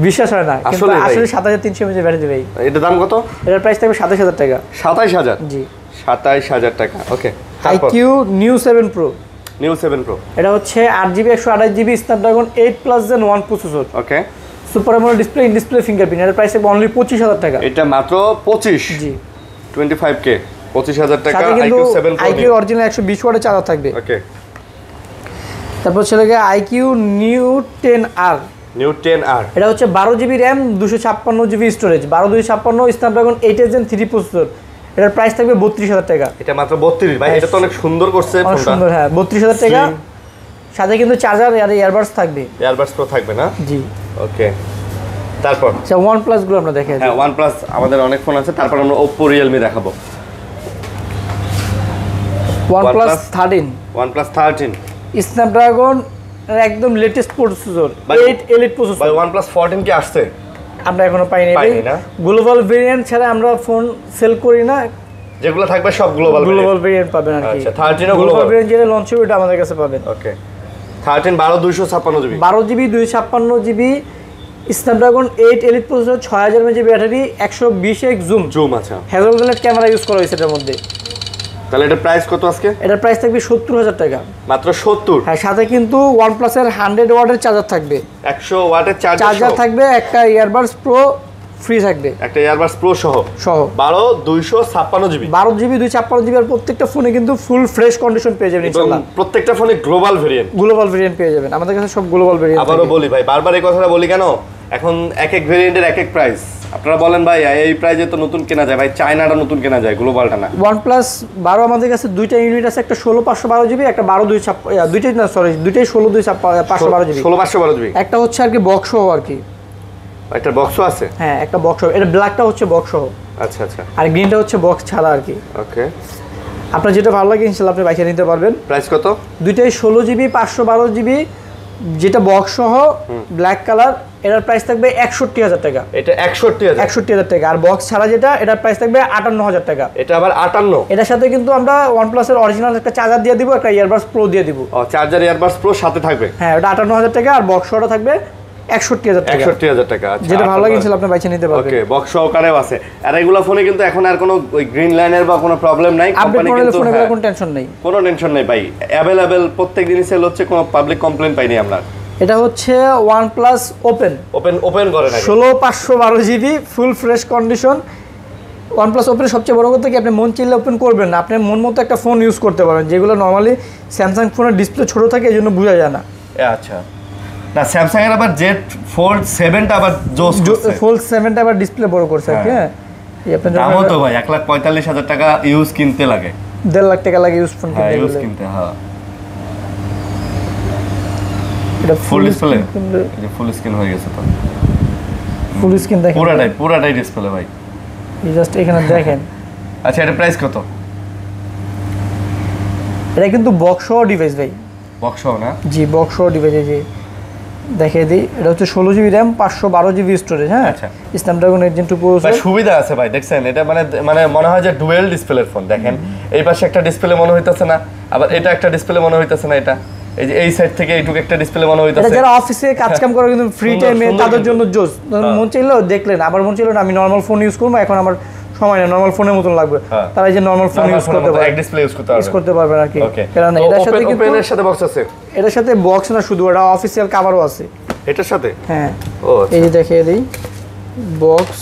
বিশ্বাস হয় না, কিন্তু আসলে 7300 mAh ব্যাটারি ভাই। এটার দাম কত? এটার প্রাইস থাকবে 27000 টাকা। 27000? জি, 27000 টাকা, ওকে। iQ Neo 7 Pro, Neo 7 Pro, এটা হচ্ছে 8GB 128GB Snapdragon 8+ Gen 1 processor, okay. Super AMOLED display, in display fingerprint. এর প্রাইস থাকবে অনলি 25000 টাকা। এটা মাত্র 25। জি, 25K 25000 টাকা। সাথে কিন্তু iQ 7 Pro, iQ অরিজিনাল 120 ওয়াটের চার্জার থাকবে। ওকে। তারপর হচ্ছে iQ Neo 10R, Neo 10R, এটা হচ্ছে 12GB RAM 256GB storage, 12256 Snapdragon 8 Gen 3 processor. এটার প্রাইস থাকবে 32000 টাকা। এটা মাত্র 32 ভাই, এটা তো অনেক সুন্দর করছে অনেক ফোনটা। সুন্দর, হ্যাঁ 32000 টাকা। সাথে কিন্তু চার্জার আর ইয়ারবাডস থাকবে। এয়ারবাডস প্রো থাকবে না? জি, ওকে। তারপর আচ্ছা OnePlus গুলো আমরা দেখাই। হ্যাঁ, OnePlus আমাদের অনেক ফোন আছে, তারপর আমরা Oppo, Realme দেখাবো। OnePlus 13 OnePlus 13, স্ন্যাপড্রাগন একদম লেটেস্ট প্রসেসর, 8 Elite প্রসেসর। ভাই OnePlus 14 কি আসছে? আমরা এখনো পাইনি না। গ্লোবাল ভেরিয়েন্ট ছাড়া আমরা ফোন সেল করি না, যেগুলো থাকবে সব গ্লোবাল ভেরিয়েন্ট পাবেন আর কি। আচ্ছা, 13 ও গ্লোবাল গ্লোবাল ভেরিয়েন্ট যেটা লঞ্চ হবে এটা আমাদের কাছে পাবেন। ওকে। 13 12256 GB, 12GB 256GB Snapdragon 8 Elite processor, 6000 mAh battery, 120x zoom. আচ্ছা। হ্যাজেলব্লাড ক্যামেরা ইউজ করা হয়েছে এটার মধ্যে। তাহলে এটা প্রাইস কত আজকে? এটার প্রাইস থাকবে 70000 টাকা। মাত্র 70? হ্যাঁ, সাথে কিন্তু OnePlus এর 100 ওয়াটের চার্জার থাকবে, 100 ওয়াটের চার্জার থাকবে, একটা ইয়ারবাডস প্রো ফ্রি থাকবে, একটা এয়ারবাডস প্রো সহ 12256 জিবি, 12GB 256GB। আর প্রত্যেকটা ফোনে কিন্তু ফুল ফ্রেশ কন্ডিশন পেয়ে যাবেন ইনশাআল্লাহ। প্রত্যেকটা ফোনে গ্লোবাল ভেরিয়েন্ট, পেয়ে যাবেন আমাদের কাছে, সব গ্লোবাল ভেরিয়েন্ট। আবারও বলি ভাই, বারবার এই কথাটা বলি কেন, এখন এক এক ভেরিয়েন্টের এক এক প্রাইস। আপনারা বলেন ভাই এই প্রাইসে তো নতুন কেনা যায়, ভাই চায়নাটা নতুন কেনা যায়, গ্লোবালটা না। OnePlus 12 আমাদের কাছে দুইটা ইউনিট আছে, একটা 16512GB, একটা 12256, দুইটাই না সরি দুইটাই 16512GB, 16512GB। একটা হচ্ছে আর কি বক্স সহ আর কি, একটা বক্সও আছে। হ্যাঁ একটা বক্স সহ, এটা ব্ল্যাকটা হচ্ছে বক্স সহ, আচ্ছা আচ্ছা, আর গ্রিনটা হচ্ছে বক্স ছাড়া আর কি। ওকে। আপনার যেটা ভালো লাগে ইনশাআল্লাহ আপনি বাইকে নিতে পারবেন। প্রাইস কত? দুইটাই 16GB 512GB, যেটা বক্স সহ ব্ল্যাক কালার, এটার প্রাইস থাকবে 61000 টাকা। এটা 61000 টাকা। আর বক্স ছাড়া যেটা, এটার প্রাইস থাকবে 58000 টাকা। এটা আবার 58। এটার সাথে কিন্তু আমরা OnePlus এর অরিজিনাল একটা চার্জার দিয়ে দিব, একটা ইয়ারবাডস প্রো দিয়ে দিব। ও, চার্জার ইয়ারবাডস প্রো সাথে থাকবে। হ্যাঁ, ওটা 58000 টাকা, আর বক্স সহটা থাকবে ৬১,০০০ টাকা। ৬১,০০০ টাকা। আচ্ছা, যেটা ভালো লাগে ইনশাআল্লাহ আপনি বাইচে নিতে পারবেন। ওকে, বক্স সহকারেও আছে। আর এগুলা ফোনে কিন্তু এখন আর কোনো ওই গ্রিন লাইনের বা কোনো প্রবলেম নাই, কোম্পানি কিন্তু ফোনে কোনো টেনশন নেই, কোনো টেনশন নেই ভাই, অ্যাভেলেবেল প্রত্যেক দিনই সেল হচ্ছে, কোনো পাবলিক কমপ্লেইন পাইনি আমরা। এটা হচ্ছে OnePlus ওপেন করে না, ১৬/৫১২ GB full fresh condition. OnePlus open সবচেয়ে বড় কথা কি আপনি মন চাইলে ওপেন করবেন না, আপনি মন মতো একটা ফোন ইউজ করতে পারবেন, যেগুলো নর্মালি স্যামসাং ফোনের ডিসপ্লে ছোট থাকে এই জন্য বোঝা যায় না। আচ্ছা, না স্যামসাং এর আবার জেড ফোল্ড 7টা আবার জোস করছে, ফোল্ড 7টা আবার ডিসপ্লে বড় করছে। হ্যাঁ, এই আপনার দামও তো ভাই ১,৪৫,০০০ টাকা ইউজ কিনতে লাগে, ১.৫ লাখ টাকা লাগে ইউজ ফোন কিনতে। হ্যাঁ, এটা ফুল ডিসপ্লে, এই ফুল স্ক্রিন হয়ে গেছে তো, ফুল স্ক্রিন দেখেন, পুরাটাই ডিসপ্লে ভাই, এই জাস্ট এখানে দেখেন। আচ্ছা, এটা প্রাইস কত? এটা কিন্তু বক্স সহ ডিভাইস ভাই, বক্স না? জি, বক্স সহ ডিভাইস। এই দেখিয়ে দিই, এটা হচ্ছে 16 জিবি র্যাম, 512 জিবি স্টোরেজ। হ্যাঁ, আচ্ছা, স্ন্যাপড্রাগন 8 Gen 2 প্রসেসর। সুবিধা আছে ভাই, দেখছেন এটা মানে মনে হয় যে ডুয়েল ডিসপ্লের ফোন। দেখেন এই পাশে একটা ডিসপ্লে মনে হইতাছে না, আবার এটা একটা ডিসপ্লে মনে হইতাছে না, এটা এই যে এই সাইড থেকে এইটুকু একটা ডিসপ্লে মনে হইতাছে। এটা যারা অফিসে কাজ কাম করে কিন্তু ফ্রি টাইমে তাদের জন্য জোস। মন চাইলো দেখলেন, আবার মন চাইলো না আমি নরমাল ফোন ইউজ করবো, এখন আমার সময় না, নরমাল ফোনের মতন লাগবে, তারা এই যে নরমাল ফোন ইউজ করতে পারবে, এক ডিসপ্লে ইউজ করতে পারবেন আর কি। কারণ এটার সাথে কিন্তু ওপেনের সাথে বক্স আছে, এটার সাথে বক্স না শুধু, এটা অফিসিয়াল কভারও আছে এটার সাথে। হ্যাঁ, ও এই যে দেখিয়ে দিই, বক্স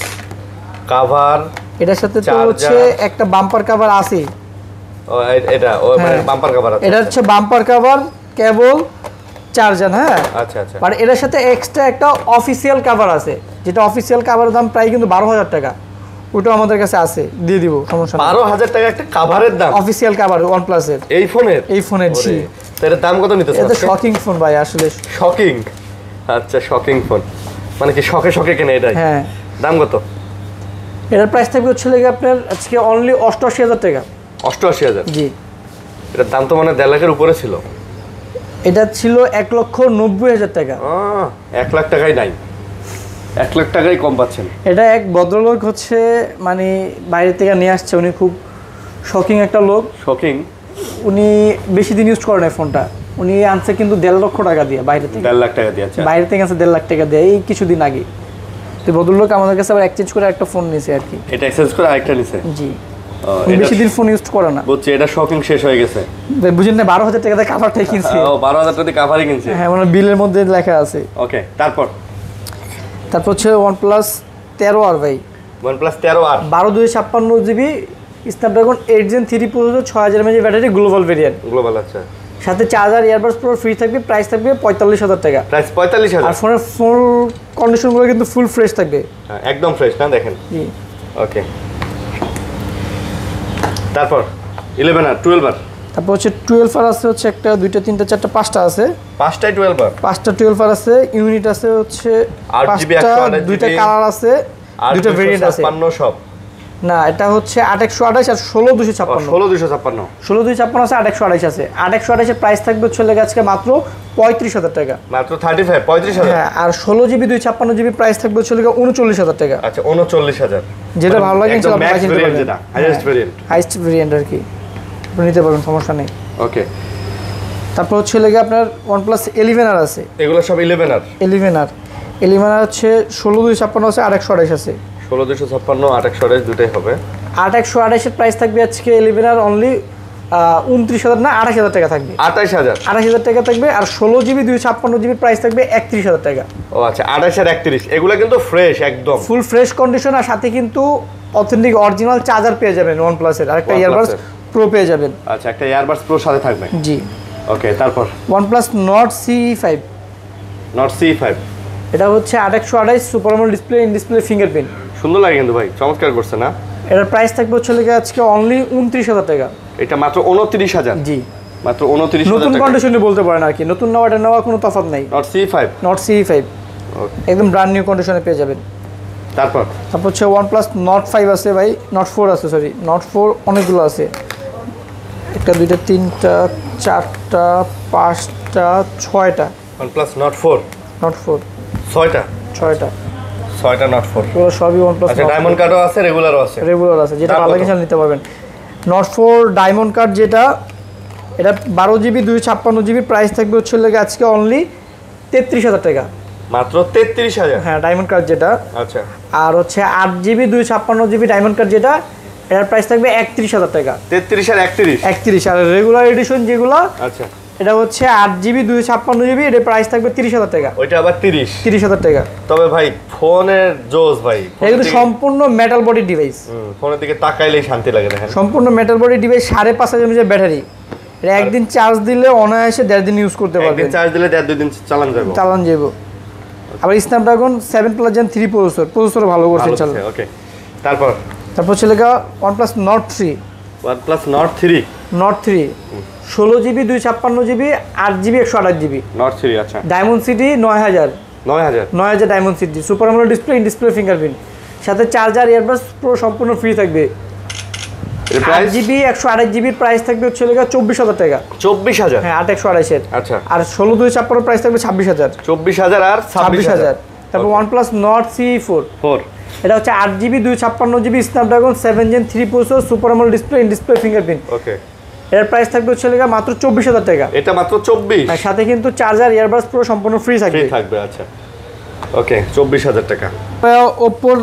কভার, এটার সাথে তো হচ্ছে একটা বাম্পার কভার আছে। ও এটা মানে বাম্পার কভার আছে, এটা হচ্ছে বাম্পার কভার, কেবল, চার্জার। হ্যাঁ, আচ্ছা আচ্ছা। আর এটার সাথে এক্সট্রা একটা অফিসিয়াল কভার আছে, যেটা অফিসিয়াল কভারের দাম প্রায় কিন্তু 12,০০০ টাকা। ওটা আমাদের কাছে আছে, দিয়ে দিব, সমস্যা নেই। 12,০০০ টাকা একটা কভারের দাম, অফিসিয়াল কভার OnePlus এর, এই ফোনের জি। এর দাম কত নিতেছে? এটা শকিং ফোন ভাই, আসলে শকিং। আচ্ছা, শকিং ফোন মানে কি শকে কেনে এটাই? হ্যাঁ। দাম কত? এটার প্রাইস থাকবে হচ্ছে আপনার আজকে অনলি ৮৮,০০০ টাকা। ৮৮,০০০? জি। এটার দাম তো মানে ১.৫ লাখের উপরে ছিল। এটা ছিল ১,৯০,০০০ টাকা। ১ লাখ টাকাই নাই, ১ লাখ টাকাই কম পাচ্ছেন। এটা এক ভদ্রলোক হচ্ছে মানে বাইরে থেকে নিয়ে আসছে, উনি খুব শকিং একটা লোক। শকিং? উনি বেশি দিন ইউজ করে না ফোনটা, উনি আনছে কিন্তু ১.৫ লক্ষ টাকা দিয়ে বাইরে থেকে, ১.৫ লাখ টাকা দিয়ে। আচ্ছা, বাইরে থেকে আনছে ১.৫ লাখ টাকা দিয়ে এই কিছুদিন আগে। তো ভদ্রলোক আমাদের কাছে আবার এক্সচেঞ্জ করে একটা ফোন নিয়েছে আর কি। এটা এক্সচেঞ্জ করে আরেকটা নিছে? জি। বেশি দিন ফোন ইউজ করে না, বুঝছি। এটা শকিং শেষ হয়ে গেছে, বুঝেন না? ১২,০০০ টাকা দিয়ে কাভারটাই কিনছে। ১২,০০০ টাকা দিয়ে কাভারই কিনছে? হ্যাঁ, মানে বিলের মধ্যে লেখা আছে। ওকে, তারপর হচ্ছে OnePlus 13R ভাই, OnePlus 13R, 12/256 GB Snapdragon 8 Gen 3 processor, 6000 mAh battery, global variant. Global. আচ্ছা, সাথে চার্জার, ইয়ারবাডস প্রো ফ্রি থাকবে। প্রাইস থাকবে ৪৫,০০০ টাকা। প্রাইস ৪৫,০০০। আর ফোনের ফুল কন্ডিশনগুলো কিন্তু ফুল ফ্রেশ থাকবে, একদম ফ্রেশ না? দেখেন। জি। ওকে, তারপর 11R, 12R। তারপর হচ্ছে 12R আছে, হচ্ছে একটা, দুইটা, তিনটা, চারটা, পাঁচটা আছে। 5টাই 12R? 5টা 12R আছে। ইউনিট আছে হচ্ছে 8GB, 5টা, দুইটা কালার আছে, দুইটা ভেরিয়েন্ট আছে। 856 সব না, এটা হচ্ছে 8/128 আর 16/256। 16/256, 16/256 আছে, 8/128 আছে। 8/128 এর প্রাইস থাকবে হচ্ছে আজকে মাত্র 35,০০০ টাকা। মাত্র 35,000? হ্যাঁ, আর 16GB 256GB প্রাইস থাকবে হচ্ছে 39,০০০ টাকা। আচ্ছা, 39,000। যেটা ভালো লাগে একদম ম্যাক্স ভেরিয়েন্ট, যেটা হাইয়েস্ট ভেরিয়েন্ট, হাইয়েস্ট ভেরিয়েন্ট আর কি, আপনি নিতে পারবেন, সমস্যা নেই। ওকে, তারপর হচ্ছে আপনার OnePlus 11R আছে। এগুলো সব 11R? 11R হচ্ছে 16/256 আছে, 8/128 আছে। 16/256, 8/128 দুটাই হবে। 8/128 এর প্রাইস থাকবে আজকে 11R অনলি 29,০০০ না 28,০০০ টাকা থাকবে। 28,000? 28,০০০ টাকা থাকবে। আর 16GB 256GB প্রাইস থাকবে 31,০০০ টাকা। ও আচ্ছা, 28 আর 31 এগুলো কিন্তু ফ্রেশ, একদম ফুল ফ্রেশ কন্ডিশন, আর সাথে কিন্তু অথেন্টিক অরিজিনাল চার্জার পেয়ে যাবেন OnePlus এর, আর একটা ইয়ারবাডস প্রো পেয়ে যাবেন। আচ্ছা, একটা ইয়ারবাডস প্রো সাথে থাকবে? জি। ওকে, তারপর OnePlus Nord CE5। Nord CE5, এটা হচ্ছে 8/128 super AMOLED display, in display fingerprint. সুন্দর লাগে কিন্তু ভাই, চমৎকার করছে না? এটার প্রাইস থাকবে হচ্ছে আজকে অনলি 29,০০০ টাকা। এটা মাত্র 29,000? জি, মাত্র 29,000 নতুন কন্ডিশনে বলতে পারেন আর কি, নতুন নেওয়াটা নেওয়া কোনো তফাৎ নাই। Nord CE5? Nord CE5 একদম ব্র্যান্ড নিউ কন্ডিশনে পেয়ে যাবেন। তারপর হচ্ছে OnePlus Nord 5 আছে ভাই, Nord 4 আছে, সরি Nord 4 অনেকগুলো আছে, একটা, দুইটা, তিনটা, চারটা, পাঁচটা, ছয়টা। OnePlus Nord 4? Nord 4 ছয়টা? ছয়টা Nord 4, এগুলো সবই OnePlus। আচ্ছা, ডায়মন্ড কার্ডও আছে, রেগুলারও আছে? রেগুলার আছে, যেটা ভালো লাগে নিতে পারবেন। Nord 4 ডায়মন্ড কার্ড, যেটা এটা 12GB 256GB প্রাইস থাকবে হচ্ছে আজকে অনলি 33,০০০ টাকা। মাত্র 33,000। হ্যাঁ ডায়মন্ড কাট যেটা। আচ্ছা। আর হচ্ছে 8GB 256GB ডায়মন্ড কাট যেটা, এটার প্রাইস থাকবে 31,000 টাকা। 33 আর 31। 31। আর রেগুলার এডিশন যেগুলো, আচ্ছা, এটা হচ্ছে 8GB 256GB, এটার প্রাইস থাকবে 30,000 টাকা। ওইটা আবার 30,000 টাকা। তবে ভাই ফোনের জোস ভাই, এটা কিন্তু সম্পূর্ণ মেটাল বডি ডিভাইস। ফোনের দিকে তাকাইলেই শান্তি লাগে। দেখেন সম্পূর্ণ metal body device, 5,500 mAh battery. এটা একদিন চার্জ দিলে অনায়াসে 1.5 দিন ইউজ করতে পারবেন। একদিন চার্জ দিলে 1.5-2 দিন চালান যাবে। আবার স্ন্যাপড্রাগন 7+ Gen 3 প্রসেসর ভালো করছে চালান। ওকে। তারপর ছিল OnePlus Nord 3। OnePlus Nord 3। 16GB 256GB 8GB 128GB Nord 3। আচ্ছা। Diamond city 9000 diamond city, super AMOLED display, in display fingerprint, সাথে চার্জার, ইয়ারবাডস পুরো সম্পূর্ণ ফ্রি থাকবে। 8GB 128GB প্রাইস থাকবে হচ্ছে 24,000 টাকা। 24,000? হ্যাঁ 8 128 এর। আচ্ছা। আর 16 256 প্রাইস থাকবে 26,000। 24,000 আর 26,000। তারপর OnePlus Nord CE4। এটা হচ্ছে 8GB 256GB Snapdragon 7 Gen 3 processor, super AMOLED display, in display fingerprint. Okay. এর প্রাইস থাকবে হচ্ছে মাত্র 24,000 টাকা। এটা মাত্র 24? আর সাথে কিন্তু চার্জার, ইয়ারবাডস পুরো সম্পূর্ণ ফ্রি থাকবে। আচ্ছা। ওকে, 24,000 টাকা। ওপ্পোর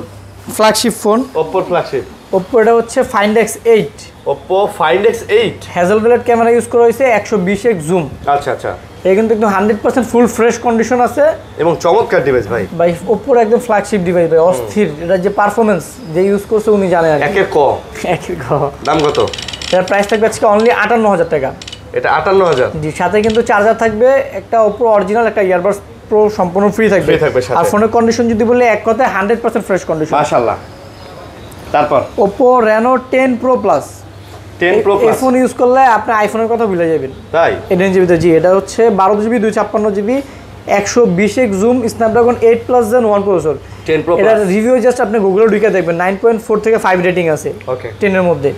ফ্ল্যাগশিপ ফোন। ওপ্পো এটা হচ্ছে Find X8। Oppo Find X8 Hasselblad camera use করা হয়েছে, 120x জুম। আচ্ছা। এটা কিন্তু একদম 100% ফুল ফ্রেশ কন্ডিশন আছে এবং চমৎকার ডিভাইস ভাই। ওপ্পোর একদম ফ্ল্যাগশিপ ডিভাইস ভাই, অস্থির। এটা যে পারফরম্যান্স যে ইউজ করছে উনি জানে আর একের ক। দাম কত? এটার প্রাইস থাকবে আজকে অনলি 58,000 টাকা। এটা 58,000? জি। সাথে কিন্তু চার্জার থাকবে, একটা ওপ্পো অরিজিনাল, একটা ইয়ারবাডস প্রো সম্পূর্ণ ফ্রি থাকবে। আর ফোনের কন্ডিশন যদি বলি এক কথায় 100% ফ্রেশ কন্ডিশন। মাশাআল্লাহ। তারপর Oppo Reno 10 Pro Plus। 10 Pro Plus phone use করলে আপনি আইফোনের কথা ভুলে যাবেন। তাই? 8GB জি। এটা হচ্ছে 12GB 256GB 120x zoom, Snapdragon 8+ Gen 1 processor. 10 Pro Plus। এটা রিভিউ জাস্ট আপনি গুগলে ঢুকে দেখবেন, 9.4 থেকে 5 রেটিং আছে। ওকে। 10 এর মধ্যে।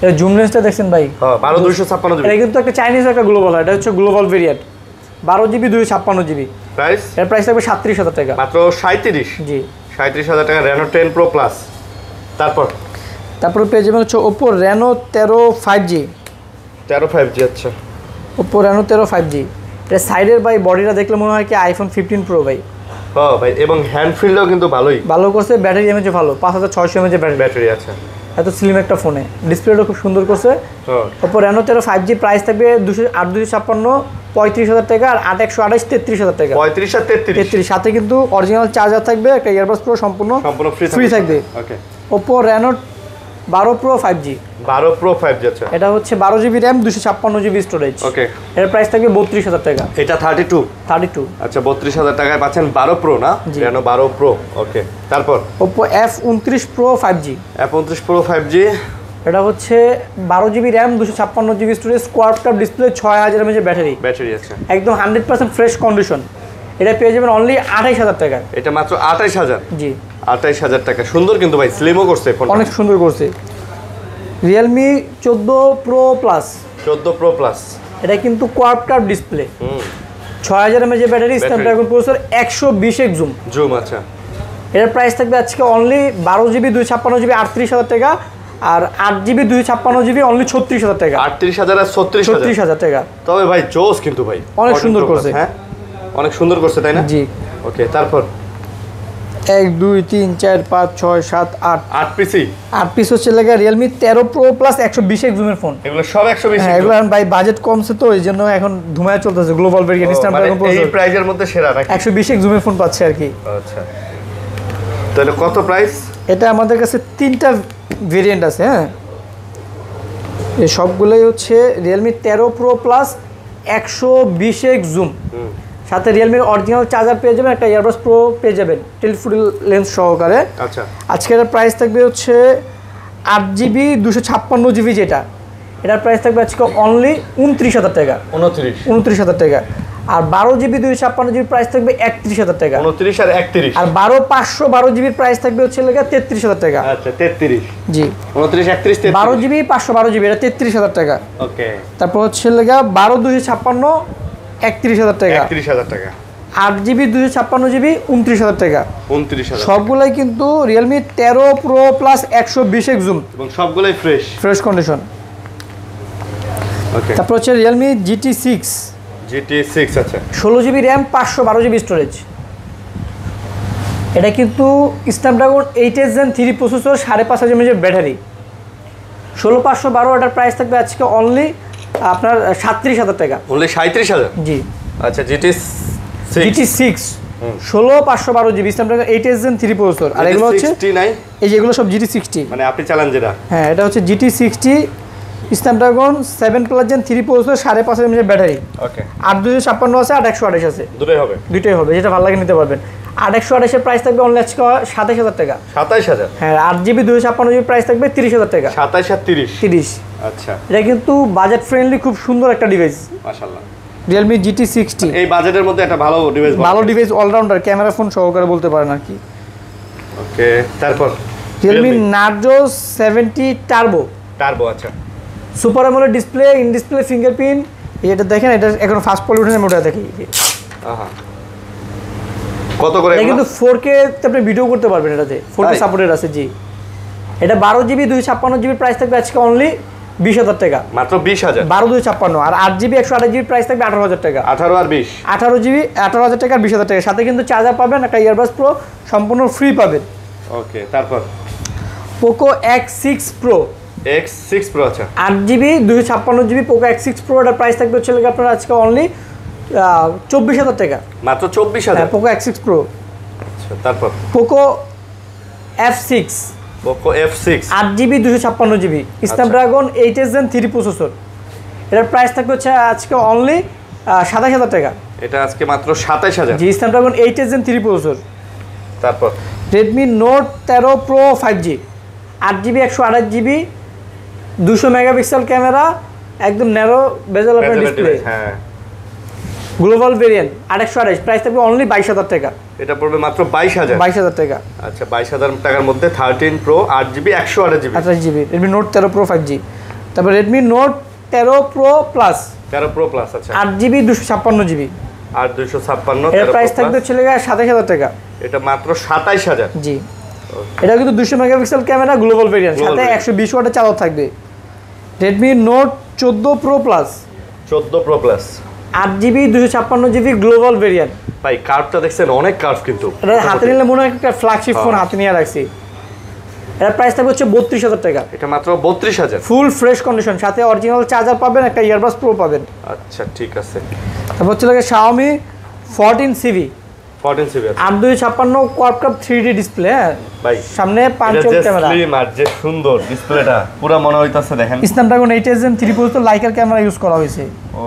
এটা জুম লেন্সটা দেখছেন ভাই? হ্যাঁ, 12/256GB। এটা কিন্তু একটা চাইনিজ একটা গ্লোবাল, এটা হচ্ছে global variant. 12GB 256GB। Price? এর প্রাইস থাকবে 37,000 টাকা। মাত্র 37? জি। 37,000 টাকা Reno 10 Pro Plus। তারপরে পেয়ে যাবেন হচ্ছে Oppo Reno 13 5G। 13 5G। আচ্ছা। Oppo Reno 13 5G। এটা সাইডের ভাই বডিটা দেখলে মনে হয় কি আইফোন 15 Pro ভাই। হ্যাঁ ভাই, এবং হ্যান্ড ফিলটাও কিন্তু ভালো করছে। ব্যাটারি এমএচও ভালো, 5600 mAh ব্যাটারি। আচ্ছা। এত স্লিম একটা ফোনে, ডিসপ্লেটা খুব সুন্দর করছে। Oppo Reno 13 5G প্রাইস থাকবে 256 35,000 টাকা, আর 8 128 33,000 টাকা। 35 আর 33। সাথে কিন্তু অরিজিনাল চার্জার থাকবে, একটা ইয়ারবাডস প্রো সম্পূর্ণ ফ্রি থাকবে। ওকে। Oppo Reno 12 Pro 5G। 12 Pro 5G। আচ্ছা। এটা হচ্ছে 12GB RAM 256GB স্টোরেজ। ওকে। এর প্রাইস থাকবে 32,000 টাকা। এটা 32? আচ্ছা, 32,000 টাকায় পাচ্ছেন 12 Pro না? Reno 12 Pro। ওকে। তারপর Oppo F29 Pro 5G। F29 Pro 5G। এটা হচ্ছে 12GB RAM 256GB storage, quad cup display, 6000 mAh battery. আচ্ছা। একদম 100% ফ্রেশ কন্ডিশন। এটা পেয়ে যাবেন অনলি 28,000 টাকা। এটা মাত্র 28,000? জি। 28,000 টাকা। সুন্দর কিন্তু ভাই, স্লিমও করছে ফোন, অনেক সুন্দর করছে। Realme 14 Pro Plus। 14 Pro Plus। এটা কিন্তু quad cup display, 6000 mAh battery, Snapdragon processor, 120x zoom. আচ্ছা। এর প্রাইস থাকবে আজকে অনলি 12GB 256GB 38,000 টাকা, আর 8GB 256GB অনলি 36,000 টাকা। 38,000 আর 36,000 টাকা। তবে ভাই জোস কিন্তু ভাই, অনেক সুন্দর করছে। হ্যাঁ, অনেক সুন্দর করছে, তাই না? জি। ওকে। তারপর 1 2 3 4 5 6 7 8 পিসি। 8 পিস হচ্ছে লাগা Realme 13 Pro Plus 120x জুমের ফোন। এগুলো সব 120? হ্যাঁ, এগুলো ভাই বাজেট কমছে তো এই জন্য এখন ধুমায় চলতেছে। গ্লোবাল ভেরিয়েন্ট স্ন্যাপড্রাগন প্রসেসর, এই প্রাইজের মধ্যে সেরা নাকি? 120x জুমের ফোন পাচ্ছে আর কি। আচ্ছা। তাহলে কত প্রাইস? এটা আমাদের কাছে 3টা ভেরিয়েন্ট আছে। হ্যাঁ, এই সবগুলোই হচ্ছে Realme 13 Pro Plus 120x zoom, সাথে Realme অরিজিনাল চার্জার পেয়ে যাবেন, একটা ইয়ারবাডস প্রো পেয়ে যাবেন টেলিফোন লেন্স সহকারে। আচ্ছা। আজকের প্রাইস থাকবে হচ্ছে 8GB 256GB যেটা, এটার প্রাইস থাকবে আজকে অনলি 29,000 টাকা। 29,000 টাকা। আর 12GB 256GB প্রাইস থাকবে 31,000 টাকা। 29 আর 31। আর 512GB প্রাইস থাকবে হচ্ছে 33,000 টাকা। আচ্ছা, 33। জি। 29 31 33। 12GB 512GB এটা 33,000 টাকা। ওকে। তারপর হচ্ছে 12 256 31,000 টাকা। 31,000 টাকা। 8GB 256GB 29,000 টাকা। 29,000। সবগুলাই কিন্তু Realme 13 Pro Plus 120x zoom এবং সবগুলাই ফ্রেশ কন্ডিশন। ওকে। তারপর হচ্ছে Realme GT6। GT6। আচ্ছা। 16GB RAM 512GB storage. এটা কিন্তু Snapdragon 8s Gen 3 processor 5.5 mAh battery 16512 এটার প্রাইস থাকবে আজকে অনলি আপনার 37000 টাকা। অনলি 37000? জি। আচ্ছা GT6 16512 GB Snapdragon 8s Gen 3 processor. আর এগুলো হচ্ছে এই যে এগুলো সব GT60, মানে আপনি চালান যেটা। হ্যাঁ, এটা হচ্ছে GT60 Snapdragon 7+ Gen 3 processor 5.5 mAh battery. Okay. 8256 আছে, 8128 আছে, দুটোই হবে, যেটা ভালো লাগে নিতে পারবেন। 8128 এর প্রাইস থাকবে অনলি আজকে 27000 টাকা। 27000? হ্যাঁ, 8GB 256GB প্রাইস থাকবে 30000 টাকা। 27 আর 30? আচ্ছা, এটা কিন্তু বাজেট ফ্রেন্ডলি, খুব সুন্দর একটা ডিভাইস মাশাআল্লাহ। Realme GT60 এই বাজেটের মধ্যে একটা ভালো ডিভাইস, অলরাউন্ডার, ক্যামেরা ফোন সহকারে বলতে পারেন আর কি। ওকে, তারপর Realme Narzo 70 টার্বো। আচ্ছা। Super AMOLED display, in display fingerprint. এটা দেখেন, এটা এখন ফাস্ট পলিউশনের মোডে দেখি। আহা, কত করে? এটা কিন্তু 4K তে আপনি ভিডিও করতে পারবেন, এটাতে 4K সাপোর্টেড আছে। জি, এটা 12GB 256GB প্রাইস থাকবে আজকে অনলি 20000 টাকা। মাত্র 20000? 12 256। আর 8GB 128GB প্রাইস থাকবে 18000 টাকা। 18 আর 20? 18GB 18000 টাকা আর 20000 টাকা। সাথে কিন্তু চার্জার পাবেন, একটা ইয়ারবাডস প্রো সম্পূর্ণ ফ্রি পাবেন। ওকে, তারপর পোকো X6 Pro। আচ্ছা। 8GB 256GB Poco X6 Pro, এটার প্রাইস থাকবে হচ্ছে আপনার আজকে অনলি 24000 টাকা। মাত্র 24000? হ্যাঁ, পোকো X6 Pro। আচ্ছা, তারপর Poco F6। 8GB 256GB Snapdragon 8s Gen 3 processor, এটার প্রাইস থাকবে হচ্ছে আজকে অনলি 27000 টাকা। এটা আজকে মাত্র 27000? জি, স্ন্যাপড্রাগন 8s Gen 3 প্রসেসর। তারপর Redmi Note 13 Pro 5G 8GB 128GB 200 megapixel camera, একদম ন্যারো বেজেল আপনার ডিসপ্লে। হ্যাঁ, গ্লোবাল ভেরিয়েন্ট 8128, প্রাইস থাকবে অনলি 22000 টাকা। এটা পড়বে মাত্র 22000 টাকা। আচ্ছা, 22000 টাকার মধ্যে 13 Pro 8GB 128GB Redmi Note 13 Pro 5G। তারপর Redmi Note 13 Pro Plus। 13 Pro Plus, আচ্ছা। 8GB 256GB 256। এর প্রাইস থাকবে হচ্ছে 27000 টাকা। এটা মাত্র 27000? জি। এটা কিন্তু 200 মেগাপিক্সেল ক্যামেরা, গ্লোবাল ভেরিয়েন্ট, সাথে 120 ওয়াটের চার্জার থাকবে। Redmi Note 14 Pro Plus 8GB 256GB global variant. ভাই, কার্ভটা দেখছেন, অনেক কার্ভ কিন্তু। এটা হাতে নিলে মনে হয় একটা ফ্ল্যাগশিপ ফোন হাতে নিয়ে রাখছি। এর প্রাইস থাকবে হচ্ছে 32000 টাকা। এটা মাত্র 32000? ফুল ফ্রেশ কন্ডিশন, সাথে অরিজিনাল চার্জার পাবেন, একটা ইয়ারবাডস প্রো পাবেন। আচ্ছা, ঠিক আছে। তারপর হচ্ছে Xiaomi 14CV 8256 quad-cup 3D display. হ্যাঁ ভাই, সামনে পাঁচজন ক্যামেরা, স্লিম আর যে সুন্দর ডিসপ্লেটা, পুরো মনে হইতাছে দেখেন Snapdragon 8s Gen 3 processor liker camera use করা হয়েছে। ও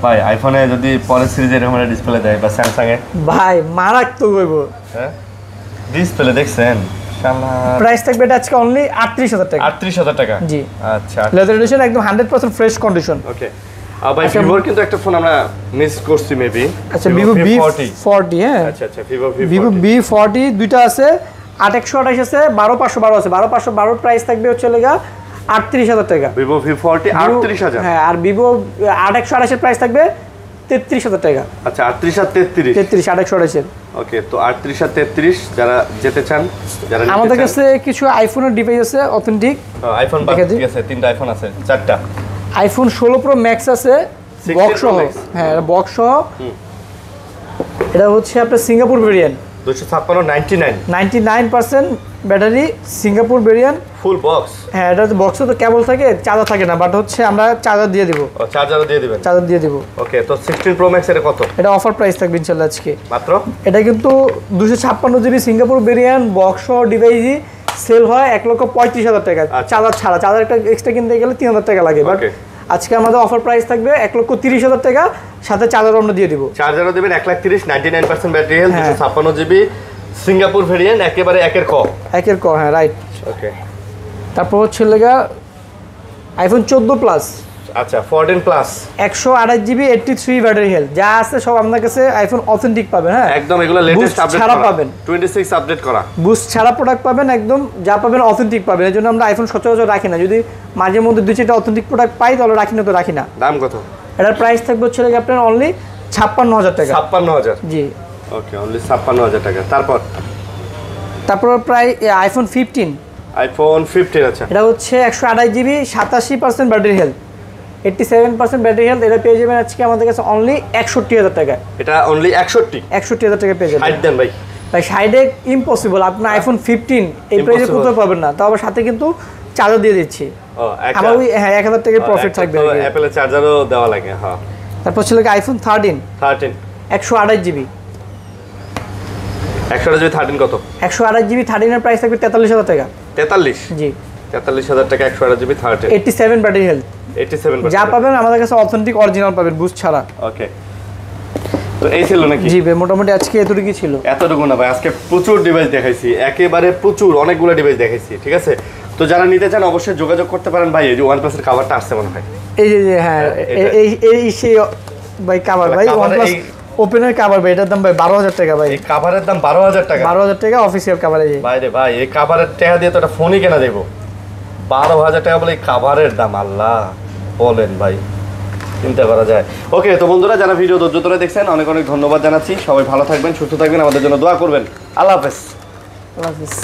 ভাই, আইফোনে যদি পরের সিরিজে এরকম একটা ডিসপ্লে দেয়, বা স্যামসাং এ, ভাই মারাত্মক হইব। হ্যাঁ, ডিসপ্লে দেখছেন, শালা। প্রাইস থাকবে এটা আজকে অনলি 38000 টাকা। 38000 টাকা? জি। আচ্ছা, লেদার এডিশন, একদম 100% ফ্রেশ কন্ডিশন। ওকে। ভাই, ভিভোর কিন্তু একটা ফোন আমরা মিস করছি মেবি। আচ্ছা, Vivo V40। হ্যাঁ, আচ্ছা, Vivo V40 দুইটা আছে, 8128 আছে, 12512 আছে। 12512 প্রাইস থাকবে হচ্ছে 38000 টাকা। Vivo V40 38000? হ্যাঁ, আর Vivo 8128 এর প্রাইস থাকবে 33000 টাকা। আচ্ছা, 38 আর 33? 33 8128 এর। ওকে, তো 38 আর 33 যারা যেতে চান, যারা আমাদের কাছে কিছু আইফোনের ডিভাইস আছে অথেন্টিক। আইফোন ঠিক আছে, 3টা আইফোন আছে, 4টা। আইফোন 16 প্রো ম্যাক্স আছে, বক্স সহ। হ্যাঁ, বক্স সহ। এটা হচ্ছে আপনার Singapore variant, 256 99% battery, Singapore variant, full box. হ্যাঁ, এটা বক্সে তো কেবল থাকে, চার্জার থাকে না, বাট হচ্ছে আমরা চার্জার দিয়ে দিব। ও, চার্জার দিয়ে দিবেন? চার্জার দিয়ে দিব। ওকে, তো 16 প্রো ম্যাক্স এর কত? এটা অফার প্রাইস থাকবে ইনশাআল্লাহ আজকে মাত্র। এটা কিন্তু 256GB সিঙ্গাপুর ভেরিয়েন্ট বক্স সহ ডিভাইসই সেল হয় 1,35,000 টাকা, চার্জার ছাড়া। চার্জার একটা এক্সট্রা কিনতে গেলে 3000 টাকা লাগে, বাট আজকে আমাদের অফার প্রাইস থাকবে 1,30,000 টাকা, সাথে চার্জার আমরা দিয়ে দিব। চার্জারও দিবেন 1,30,000, 99% battery health, 256GB Singapore variant, একেবারে একের ক। হ্যাঁ, রাইট। ওকে। তারপর হচ্ছে আইফোন 14 প্লাস। আচ্ছা, 14 প্লাস 128GB 83 ব্যাটারি হেলথ, যা আছে সব আপনার কাছে আইফোন অথেন্টিক পাবেন। হ্যাঁ, একদম এগুলো লেটেস্ট আপডেট ছাড়া পাবেন, 26 আপডেট করা, বুস্ট ছাড়া প্রোডাক্ট পাবেন, একদম যা পাবেন অথেন্টিক পাবেন। এর জন্য আমরা আইফোন সচরাচর রাখি না, যদি মাঝে মধ্যে 2-4টা অথেন্টিক প্রোডাক্ট পাই তাহলে রাখি, না তো রাখি না। দাম কত? এটার প্রাইস থাকবে হচ্ছে আপনার অনলি 56000 টাকা। 56000? জি। ওকে, অনলি 56000 টাকা। তারপর প্রায় আইফোন 15। আচ্ছা, এটা হচ্ছে 128GB 87% battery health, 87% battery health. এটা পেয়ে যাবেন আজকে আমাদের কাছে অনলি 61000 টাকা। এটা অনলি 61000 টাকা পেয়ে যাবেন। হাইট দেন ভাই, ভাই সাইডে ইম্পসিবল আপনার আইফোন 15 এই প্রাইসে করতে পারবেন না, তো আবার সাথে কিন্তু চার্জার দিয়ে দিচ্ছি। আমার ওই হ্যাঁ 1000 টাকার প্রফিট থাকবে। অ্যাপেলের চার্জারও দেওয়া লাগে। হ্যাঁ, তারপর ছিল আইফোন 13 128 জিবি। 128 জিবি 13 কত? 128 জিবি 13 এর প্রাইস থাকবে 43000 টাকা। 43? জি 43000 টাকা 128 জিবি 13। 87 battery health. 87 যা পাবেন আমাদের কাছে অথেন্টিক অরিজিনাল পাবেন, বুস্ট ছাড়া। ওকে, তো এই ছিল নাকি? জি ভাই, মোটামুটি আজকে এতটুকুই ছিল। এতটুকু না ভাই, আজকে প্রচুর ডিভাইস দেখাইছি, একেবারে প্রচুর, অনেকগুলো ডিভাইস দেখাইছি। ঠিক আছে, তো যারা নিতে চান অবশ্যই যোগাযোগ করতে পারেন ভাই। এই যে OnePlus এর কভারটা আসছে মনে হয়, এই যে হ্যাঁ এই সেই ভাই কভার ভাই, OnePlus ওপেনের কভার ভাই, এটার দাম ভাই 12000 টাকা ভাই। এই কভারের দাম 12000 টাকা? 12000 টাকা অফিসিয়াল কভার। এই ভাই রে ভাই, এই কভারের টাকা দিয়ে তো একটা ফোনই কেনা দেবো। 12000 টাকা বলে এই কভারের দাম, আল্লাহ বলেন ভাই, চিন্তা করা যায়। ওকে, তো বন্ধুরা যারা ভিডিও ধৈর্য ধরে দেখছেন অনেক অনেক ধন্যবাদ জানাচ্ছি। সবাই ভালো থাকবেন, সুস্থ থাকবেন, আমাদের জন্য দোয়া করবেন। আল্লাহ হাফেজ। আল্লাহ হাফেজ।